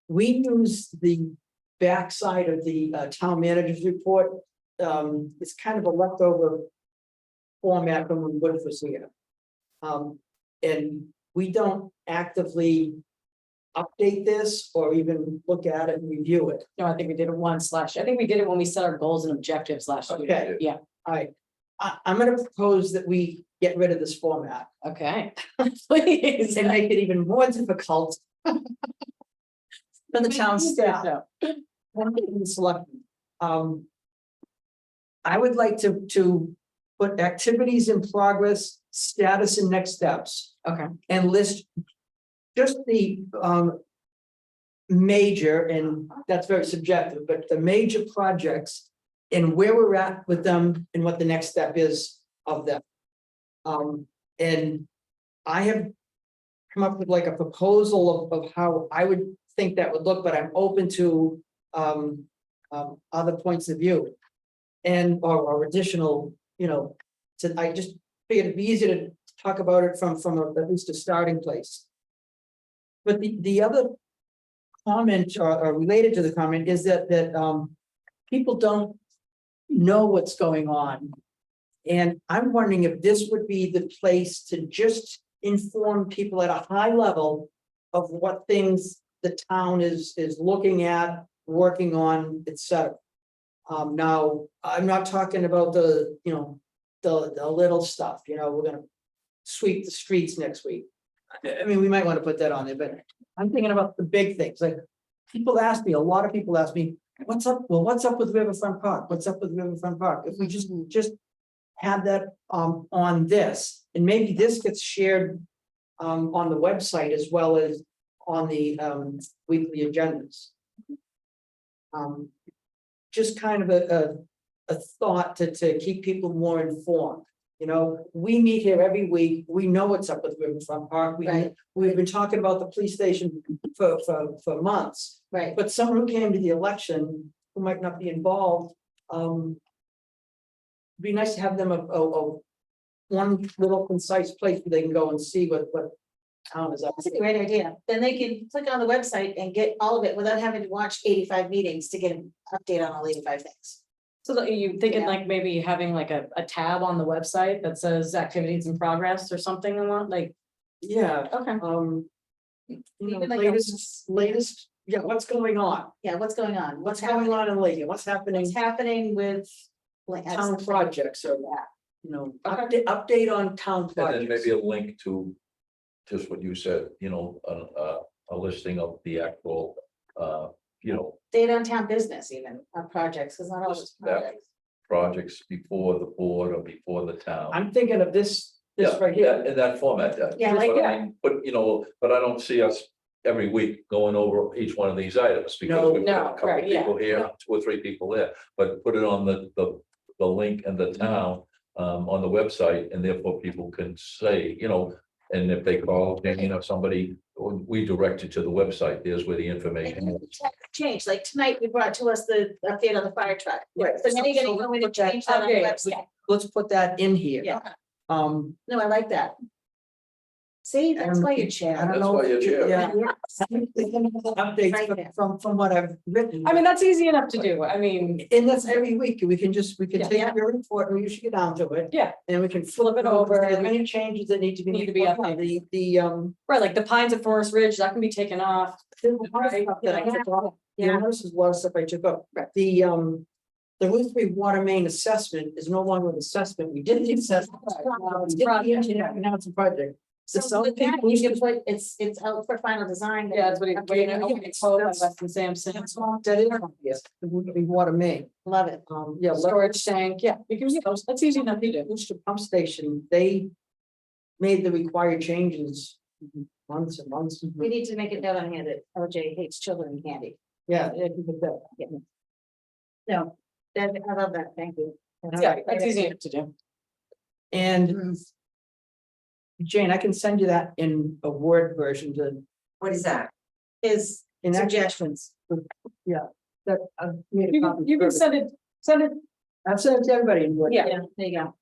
Speaker 3: We use the backside of the town manager's report. It's kind of a leftover format from when Wood was here. And we don't actively update this or even look at it and review it.
Speaker 2: No, I think we did it once last year. I think we did it when we set our goals and objectives last year.
Speaker 3: Okay.
Speaker 2: Yeah,
Speaker 3: I'm gonna propose that we get rid of this format
Speaker 2: okay. Please.
Speaker 3: and make it even more difficult for the town staff. and the selectmen. I would like to put activities in progress, status and next steps,
Speaker 2: Okay,
Speaker 3: and list just the major, and that's very subjective, but the major projects and where we're at with them and what the next step is of them. And I have come up with like a proposal of how I would think that would look, but I'm open to other points of view. And or additional, I just figured it'd be easier to talk about it from at least a starting place. But the other comment or related to the comment is that people don't know what's going on. And I'm wondering if this would be the place to just inform people at a high level of what things the town is looking at, working on, etc. Now, I'm not talking about the little stuff, we're gonna sweep the streets next week. I mean, we might want to put that on there, but I'm thinking about the big things, like people ask me, a lot of people ask me, what's up? Well, what's up with Riverfront Park? What's up with Riverfront Park? If we just have that on this, and maybe this gets shared on the website as well as on the weekly agendas. Just kind of a thought to keep people more informed. We meet here every week. We know what's up with Riverfront Park.
Speaker 1: Right.
Speaker 3: We've been talking about the police station for months.
Speaker 1: Right.
Speaker 3: But someone who came to the election who might not be involved, be nice to have them a one little concise place where they can go and see what town is up.
Speaker 1: That's a great idea. Then they can click on the website and get all of it without having to watch 85 meetings to get an update on all 85 things.
Speaker 2: so that you thinking
Speaker 1: Yeah.
Speaker 2: like maybe having like a tab on the website that says activities in progress or something along like,
Speaker 3: Yeah,
Speaker 2: okay.
Speaker 1: Even like a-
Speaker 3: latest, yeah, what's going on?
Speaker 1: Yeah, what's going on?
Speaker 3: What's going on in Lincoln? What's happening?
Speaker 1: What's happening with? like,
Speaker 3: Town projects or,
Speaker 2: Okay.
Speaker 3: update on town
Speaker 6: And then
Speaker 3: projects.
Speaker 6: maybe a link to just what you said, a listing of the actual,
Speaker 1: Data on town business even, on projects, because not all
Speaker 6: Just
Speaker 1: just
Speaker 6: that.
Speaker 1: projects.
Speaker 6: projects before the board or before the town.
Speaker 3: I'm thinking of this right
Speaker 6: Yeah,
Speaker 3: here.
Speaker 6: in that format, that.
Speaker 1: Yeah, like
Speaker 6: But I mean, but I don't see us every week going over each one of these items. Because we've got a
Speaker 2: No,
Speaker 6: couple
Speaker 2: right, yeah,
Speaker 6: people here,
Speaker 2: no.
Speaker 6: 2 or 3 people there, but put it on the link and the town. On the website, and therefore people can say, and if they call, somebody, we direct it to the website, there's where the information is.
Speaker 1: Change, like tonight we brought to us the update on the fire truck.
Speaker 3: Right.
Speaker 1: So now you're gonna go in and change that on the
Speaker 2: Okay.
Speaker 1: website.
Speaker 3: Let's put that in here.
Speaker 1: Yeah,
Speaker 3: Um,
Speaker 1: no, I like that. See, that's why you're
Speaker 3: I
Speaker 1: chair.
Speaker 3: don't
Speaker 6: That's
Speaker 3: know.
Speaker 6: why you're chair.
Speaker 3: Yeah. Updates
Speaker 1: Right there.
Speaker 3: from what I've written.
Speaker 2: I mean, that's easy enough to do. I mean,
Speaker 3: And that's every week, we can
Speaker 2: Yeah.
Speaker 3: take your report, and we usually get down to it.
Speaker 2: Yeah.
Speaker 3: And we can flip it
Speaker 2: over.
Speaker 3: over, if there's any changes that need to be.
Speaker 2: Need to be
Speaker 3: updated. The
Speaker 2: right, like the pines at Forest Ridge, that can be taken off.
Speaker 3: there's a lot of stuff that I took off.
Speaker 1: Yeah.
Speaker 3: This is a lot of stuff I took up.
Speaker 2: Right.
Speaker 3: The Route 3 water main assessment is no longer an assessment, we did the assessment.
Speaker 2: Right.
Speaker 3: Now it's a project.
Speaker 1: So
Speaker 3: some
Speaker 1: with that,
Speaker 3: people
Speaker 1: you
Speaker 3: used
Speaker 1: can put, it's out for final design.
Speaker 2: Yeah, that's what he,
Speaker 1: Okay,
Speaker 2: Weston Sampson.
Speaker 3: That is obvious, it would be water main.
Speaker 1: Love it.
Speaker 3: Yeah,
Speaker 2: Storage tank, yeah, you can use those, that's easy enough to do.
Speaker 3: Worcester Pump Station, they made the required changes months and months.
Speaker 1: We need to make it note on here that OJ hates children and candy.
Speaker 3: Yeah, yeah, but that-
Speaker 1: Yeah. No, that, I love that, thank you.
Speaker 2: Yeah, that's easy enough to do.
Speaker 3: And Jane, I can send you that in a Word version to.
Speaker 7: What is that?
Speaker 1: His
Speaker 3: in that-
Speaker 1: suggestions.
Speaker 3: Yeah, that, I've made a
Speaker 2: You
Speaker 3: copy.
Speaker 2: can, you can send it,
Speaker 3: I've sent it to everybody in Word.
Speaker 2: Yeah.
Speaker 1: There you go.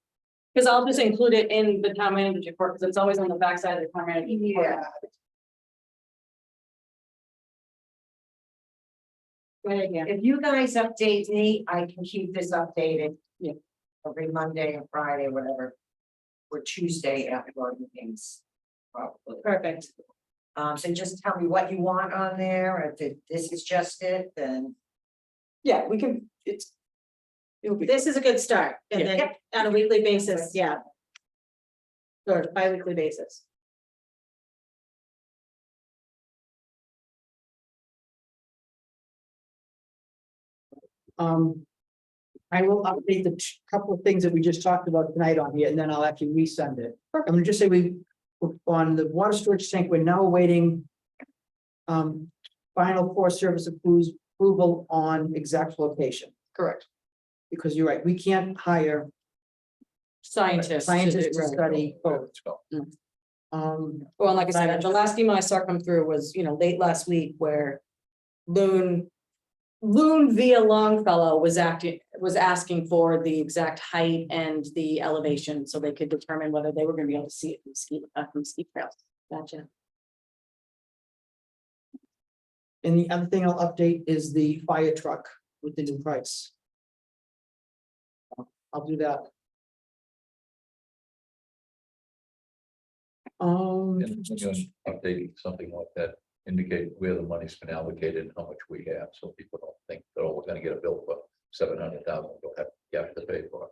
Speaker 2: because I'll just include it in the town manager's report, because it's always on the backside of the town manager's report.
Speaker 1: Good idea.
Speaker 7: If you guys update me, I can keep this updated.
Speaker 2: Yeah.
Speaker 7: Every Monday or Friday, whatever. Or Tuesday after our meetings. Probably.
Speaker 1: Perfect.
Speaker 7: So just tell me what you want on there, if this is just it, then.
Speaker 2: Yeah, we can, it'll be.
Speaker 1: This is a good start, and
Speaker 2: Yeah.
Speaker 1: then on a weekly basis, yeah. Or bi-weekly basis.
Speaker 3: I will update the couple of things that we just talked about tonight on here, and then I'll actually resend it. I'm gonna just say on the water storage tank, we're now awaiting. Final Forest Service approval on exact location,
Speaker 2: Correct.
Speaker 3: because you're right, we can't hire
Speaker 2: Scientists.
Speaker 3: scientists to
Speaker 2: right.
Speaker 3: study both.
Speaker 6: Let's go.
Speaker 2: Well, and like I said, the last email I saw come through was, late last week where Loon via Longfellow was asking for the exact height and the elevation, so they could determine whether they were gonna be able to see it from ski trails. Gotcha.
Speaker 3: And the other thing I'll update is the fire truck with the new price. I'll do that.
Speaker 6: And when you're updating something like that, indicate where the money's been allocated and how much we have, so people don't think, oh, we're gonna get a bill for 700,000, you have to pay for it.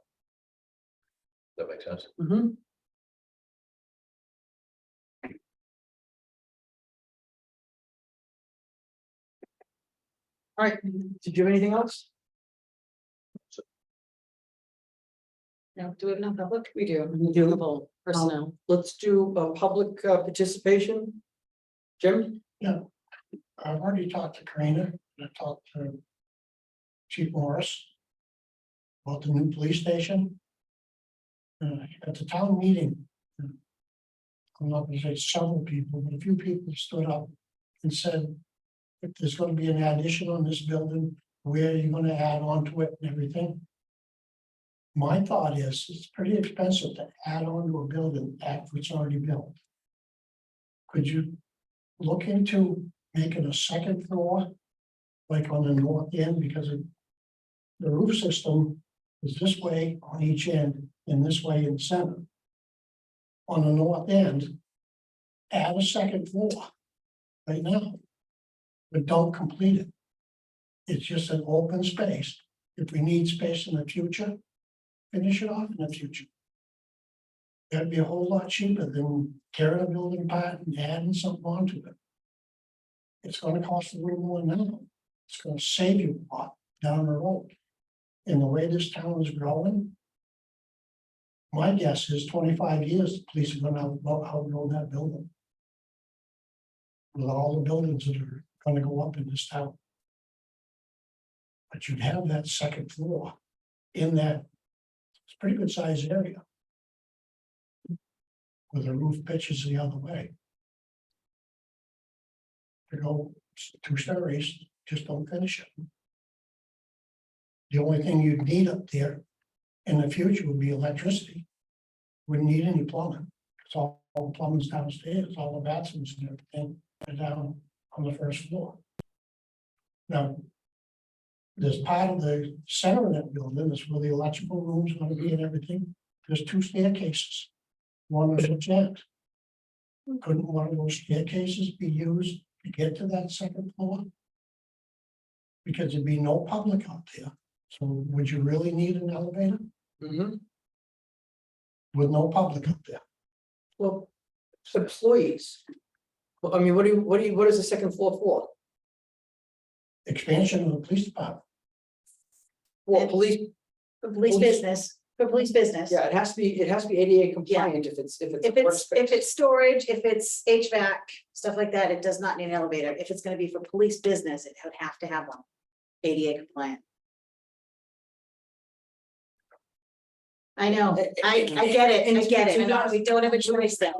Speaker 6: Does that make sense?
Speaker 3: Mhm. All right, did you have anything else?
Speaker 1: No, do we have no public?
Speaker 2: We do.
Speaker 3: We do.
Speaker 2: Couple personnel.
Speaker 3: Let's do a public participation. Jim?
Speaker 5: I've already talked to Karina, I talked to Chief Morris about the new police station. At the town meeting, I'm not gonna say several people, but a few people stood up and said, if there's gonna be an addition on this building, where are you gonna add on to it and everything? My thought is, it's pretty expensive to add on to a building after it's already built. Could you look into making a second floor? Like on the north end, because the roof system is this way on each end and this way in the center. On the north end, add a second floor right now. But don't complete it. It's just an open space. If we need space in the future, finish it off in the future. That'd be a whole lot cheaper than tearing a building apart and adding something onto it. It's gonna cost a little more now. It's gonna save you a lot down the road. And the way this town is growing. My guess is 25 years, the police are gonna outgrow that building. With all the buildings that are gonna go up in this town. But you'd have that second floor in that, it's a pretty good sized area. With the roof pitches the other way. To go 2 stories, just don't finish it. The only thing you'd need up there in the future would be electricity. Wouldn't need any plumbing, it's all the plumbing's downstairs, all the bathrooms and everything are down on the first floor. Now. There's part of the center of that building, that's where the electrical room's gonna be and everything, there's 2 staircases. One is a jet. Couldn't one of those staircases be used to get to that second floor? Because there'd be no public out there, so would you really need an elevator
Speaker 3: Mm-hmm.
Speaker 5: with no public up there?
Speaker 3: Well, Employees. Well, I mean, what is the second floor for?
Speaker 5: Expansion of the police department.
Speaker 3: Well,
Speaker 1: And-
Speaker 3: police,
Speaker 1: For police business, for police business.
Speaker 3: yeah, it has to be ADA compliant if it's.
Speaker 1: If
Speaker 3: a
Speaker 1: it's,
Speaker 3: workspace.
Speaker 1: if it's storage, if it's HVAC, stuff like that, it does not need an elevator. If it's gonna be for police business, it would have to have one. ADA compliant. I know, I get it, I get it. We don't have a choice though.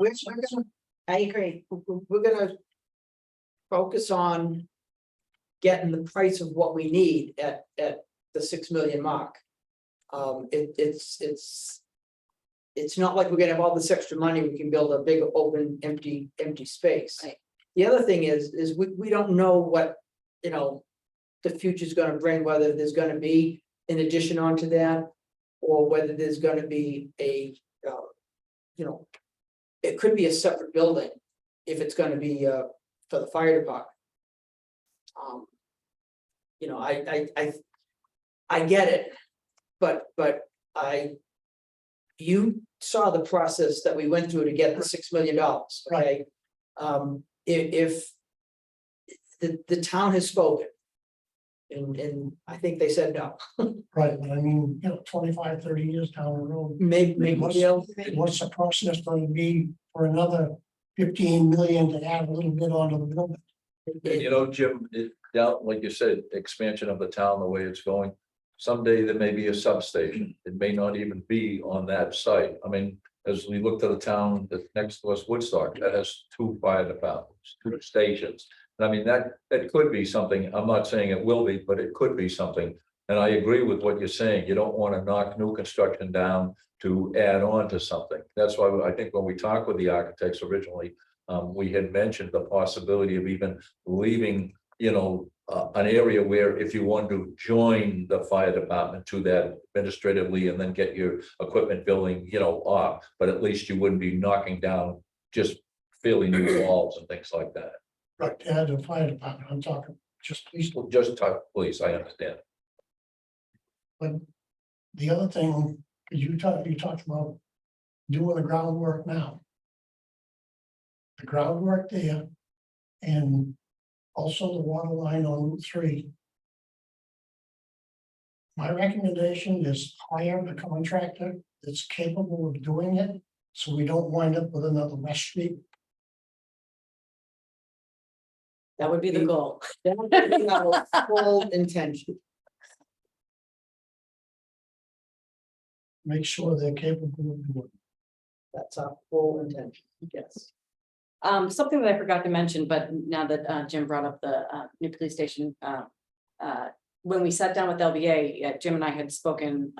Speaker 1: I agree.
Speaker 3: We're gonna focus on getting the price of what we need at the 6 million mark. It's not like we're gonna have all this extra money, we can build a big, open, empty space.
Speaker 1: Right.
Speaker 3: The other thing is we don't know what, the future's gonna bring, whether there's gonna be an addition onto that, or whether there's gonna be a, it could be a separate building if it's gonna be for the fire department. I get it, but you saw the process that we went through to get the $6 million, okay? If the town has spoken, and I think they said no,
Speaker 5: Right, but I mean, 25, 30 years down the road,
Speaker 3: maybe they'll.
Speaker 5: what's the process going to be for another 15 million to add a little bit onto the building?
Speaker 6: And Jim, like you said, expansion of the town, the way it's going. Someday there may be a substation. It may not even be on that site. I mean, as we look to the town that's next to us, Woodstock, that has 2 fire departments, 2 stations. And I mean, that could be something. I'm not saying it will be, but it could be something. And I agree with what you're saying. You don't want to knock new construction down to add on to something. That's why I think when we talked with the architects originally, we had mentioned the possibility of even leaving, an area where if you want to join the fire department to that administratively and then get your equipment building, off, but at least you wouldn't be knocking down just fairly new walls and things like that.
Speaker 5: Right, to add to the fire department, I'm talking just police.
Speaker 6: Well, just talk, please, I understand.
Speaker 5: But the other thing, because you talked about doing the groundwork now. The groundwork there, and also the water line on Route 3. My recommendation is hire a contractor that's capable of doing it, so we don't wind up with another West Street.
Speaker 2: That would be the goal.
Speaker 3: That would be our full intention.
Speaker 5: Make sure they're capable of doing it.
Speaker 3: That's our full intention, yes.
Speaker 2: Something that I forgot to mention, but now that Jim brought up the new police station, when we sat down with LBA, Jim and I had spoken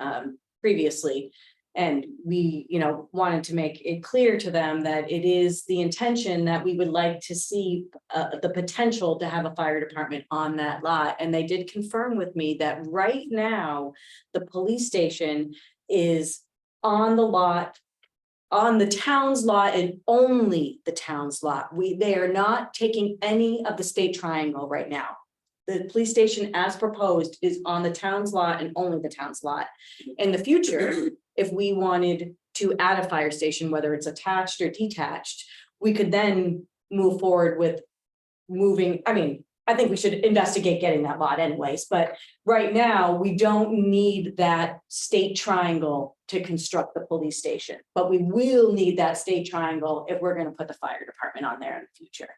Speaker 2: previously. And we, wanted to make it clear to them that it is the intention that we would like to see the potential to have a fire department on that lot. And they did confirm with me that right now, the police station is on the lot, on the town's lot and only the town's lot. They are not taking any of the state triangle right now. The police station as proposed is on the town's lot and only the town's lot. In the future, if we wanted to add a fire station, whether it's attached or detached, we could then move forward with moving. I mean, I think we should investigate getting that lot anyways, but right now we don't need that state triangle to construct the police station. But we will need that state triangle if we're going to put the fire department on there in the future.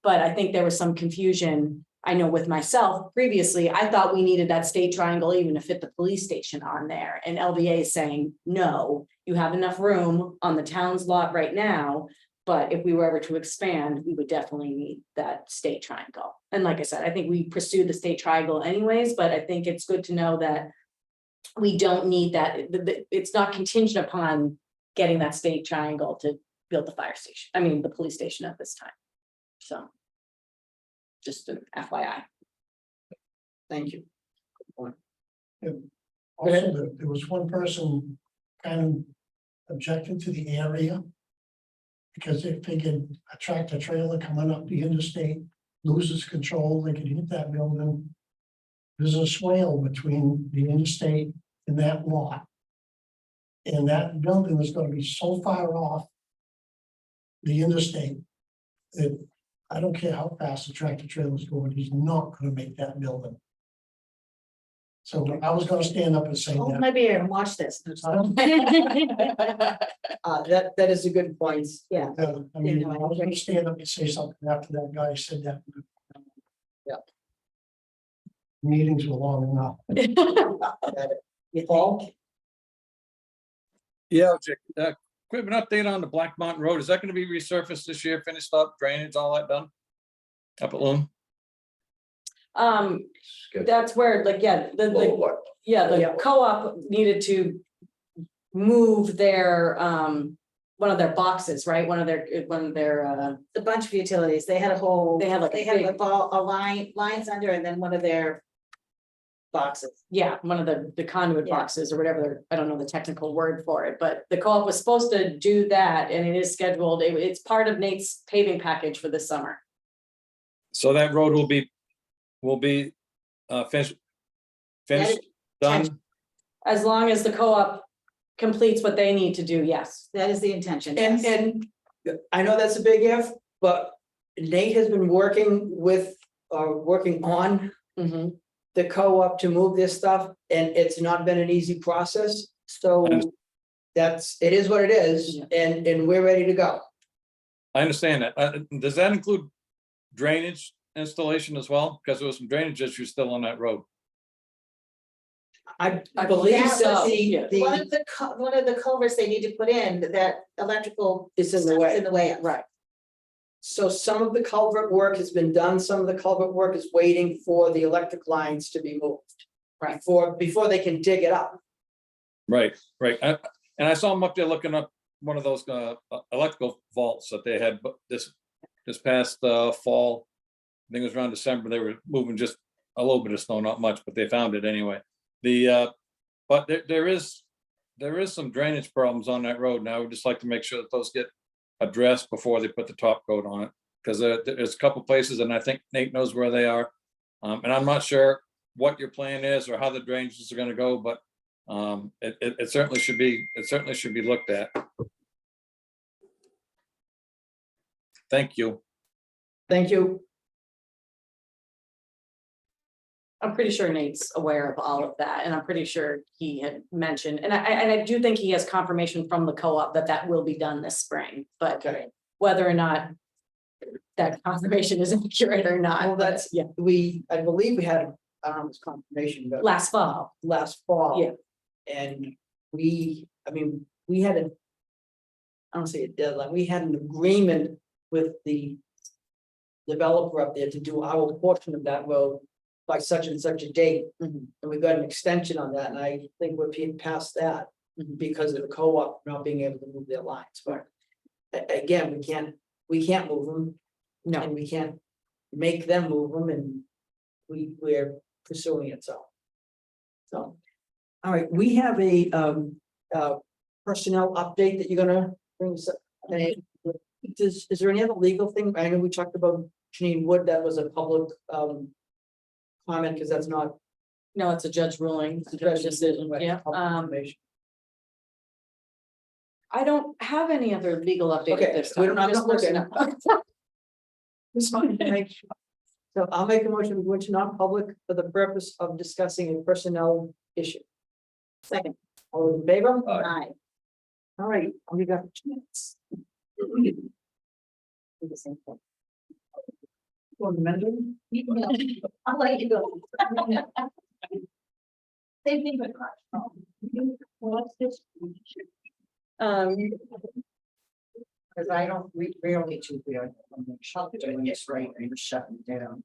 Speaker 2: But I think there was some confusion. I know with myself previously, I thought we needed that state triangle even to fit the police station on there. And LBA is saying, no, you have enough room on the town's lot right now. But if we were ever to expand, we would definitely need that state triangle. And like I said, I think we pursued the state triangle anyways, but I think it's good to know that we don't need that. It's not contingent upon getting that state triangle to build the fire station. I mean, the police station at this time. So. Just an FYI.
Speaker 3: Thank you.
Speaker 5: Also, there was one person kind of objected to the area. Because they figured a tractor trailer coming up the interstate loses control, they could hit that building. There's a swale between the interstate and that lot. And that building is gonna be so far off. the interstate. That I don't care how fast the tractor trailer is going, he's not gonna make that building. So I was gonna stand up and say
Speaker 1: Hold
Speaker 5: that.
Speaker 1: my beer and watch this.
Speaker 3: That is a good point.
Speaker 1: Yeah.
Speaker 5: I mean, I was gonna stand up and say something after that guy said that.
Speaker 3: Yeah.
Speaker 5: Meetings were long enough.
Speaker 3: Paul?
Speaker 6: Yeah, Jack, quick an update on the Black Mountain Road. Is that gonna be resurfaced this year, finished up, drainage, all that done? Up at Loom?
Speaker 2: That's where, like, yeah, the
Speaker 6: What?
Speaker 2: yeah,
Speaker 3: Yeah.
Speaker 2: the co-op needed to move their, one of their boxes, right? One of their,
Speaker 1: The bunch of utilities, they had a whole.
Speaker 2: They had like a
Speaker 1: They had
Speaker 2: big-
Speaker 1: a ball, a line, lines under, and then one of their boxes.
Speaker 2: yeah, one of the conduit
Speaker 1: Yeah.
Speaker 2: boxes or whatever, I don't know the technical word for it, but the co-op was supposed to do that and it is scheduled. It's part of Nate's paving package for this summer.
Speaker 6: So that road will be finished, done?
Speaker 2: As long as the co-op completes what they need to do, yes.
Speaker 1: That is the intention.
Speaker 3: And,
Speaker 1: yes.
Speaker 3: and I know that's a big if, but Nate has been working with, working on
Speaker 2: Mhm.
Speaker 3: the co-op to move this stuff, and it's not been an easy process, so it is what it is,
Speaker 2: Yeah.
Speaker 3: and we're ready to go.
Speaker 6: I understand that. Does that include drainage installation as well? Because there was some drainage issues still on that road.
Speaker 3: I
Speaker 2: I
Speaker 3: believe
Speaker 2: believe
Speaker 3: that
Speaker 2: so, yeah.
Speaker 1: One of the, one of the culverts they need to put in, that electrical.
Speaker 3: It's in the
Speaker 1: stuff's
Speaker 3: way.
Speaker 1: In the way,
Speaker 2: Right.
Speaker 3: So some of the culvert work has been done, some of the culvert work is waiting for the electric lines to be moved.
Speaker 2: Right.
Speaker 3: Before they can dig it up.
Speaker 6: Right, right. And I saw them up there looking up one of those electrical vaults that they had, but this past fall. I think it was around December, they were moving just a little bit of snow, not much, but they found it anyway. But there is some drainage problems on that road. Now, I would just like to make sure that those get addressed before they put the top coat on it. Because there's a couple places, and I think Nate knows where they are. And I'm not sure what your plan is or how the drainages are gonna go, but it certainly should be looked at. Thank you.
Speaker 3: Thank you.
Speaker 2: I'm pretty sure Nate's aware of all of that, and I'm pretty sure he had mentioned, and I do think he has confirmation from the co-op that that will be done this spring, but
Speaker 3: Okay.
Speaker 2: whether or not that confirmation is accurate or not.
Speaker 3: Well, that's,
Speaker 2: Yeah,
Speaker 3: I believe we had, this confirmation, but
Speaker 2: last fall,
Speaker 3: last fall.
Speaker 2: Yeah.
Speaker 3: And we had I don't say a deadline, we had an agreement with the developer up there to do our portion of that road by such and such a date.
Speaker 2: Mhm.
Speaker 3: And we got an extension on that, and I think we're past that
Speaker 2: Mhm.
Speaker 3: because of the co-op not being able to move their lines, but again, we can't move them,
Speaker 2: no,
Speaker 3: and we can't make them move them, and we're pursuing it, so. So, all right, we have a personnel update that you're gonna bring us up. Is there any other legal thing? I know we talked about Janine Wood, that was a public comment, because that's not.
Speaker 2: no, it's a judge ruling, it's a judge decision, yeah. I don't have any other legal update
Speaker 3: Okay,
Speaker 2: at this
Speaker 3: we
Speaker 2: time.
Speaker 3: don't- I'm
Speaker 2: just
Speaker 3: not looking.
Speaker 2: personnel.
Speaker 3: Just wanted to make sure. So I'll make a motion to go into non-public for the purpose of discussing a personnel issue.
Speaker 1: Second.
Speaker 3: All those in favor?
Speaker 1: Aye.
Speaker 3: All right, we got 2 minutes.
Speaker 1: Do the same thing.
Speaker 3: One minute.
Speaker 1: I'll let you go. Same thing with what's this?
Speaker 7: Cause I don't, we don't need to, we are doing this right and shutting down.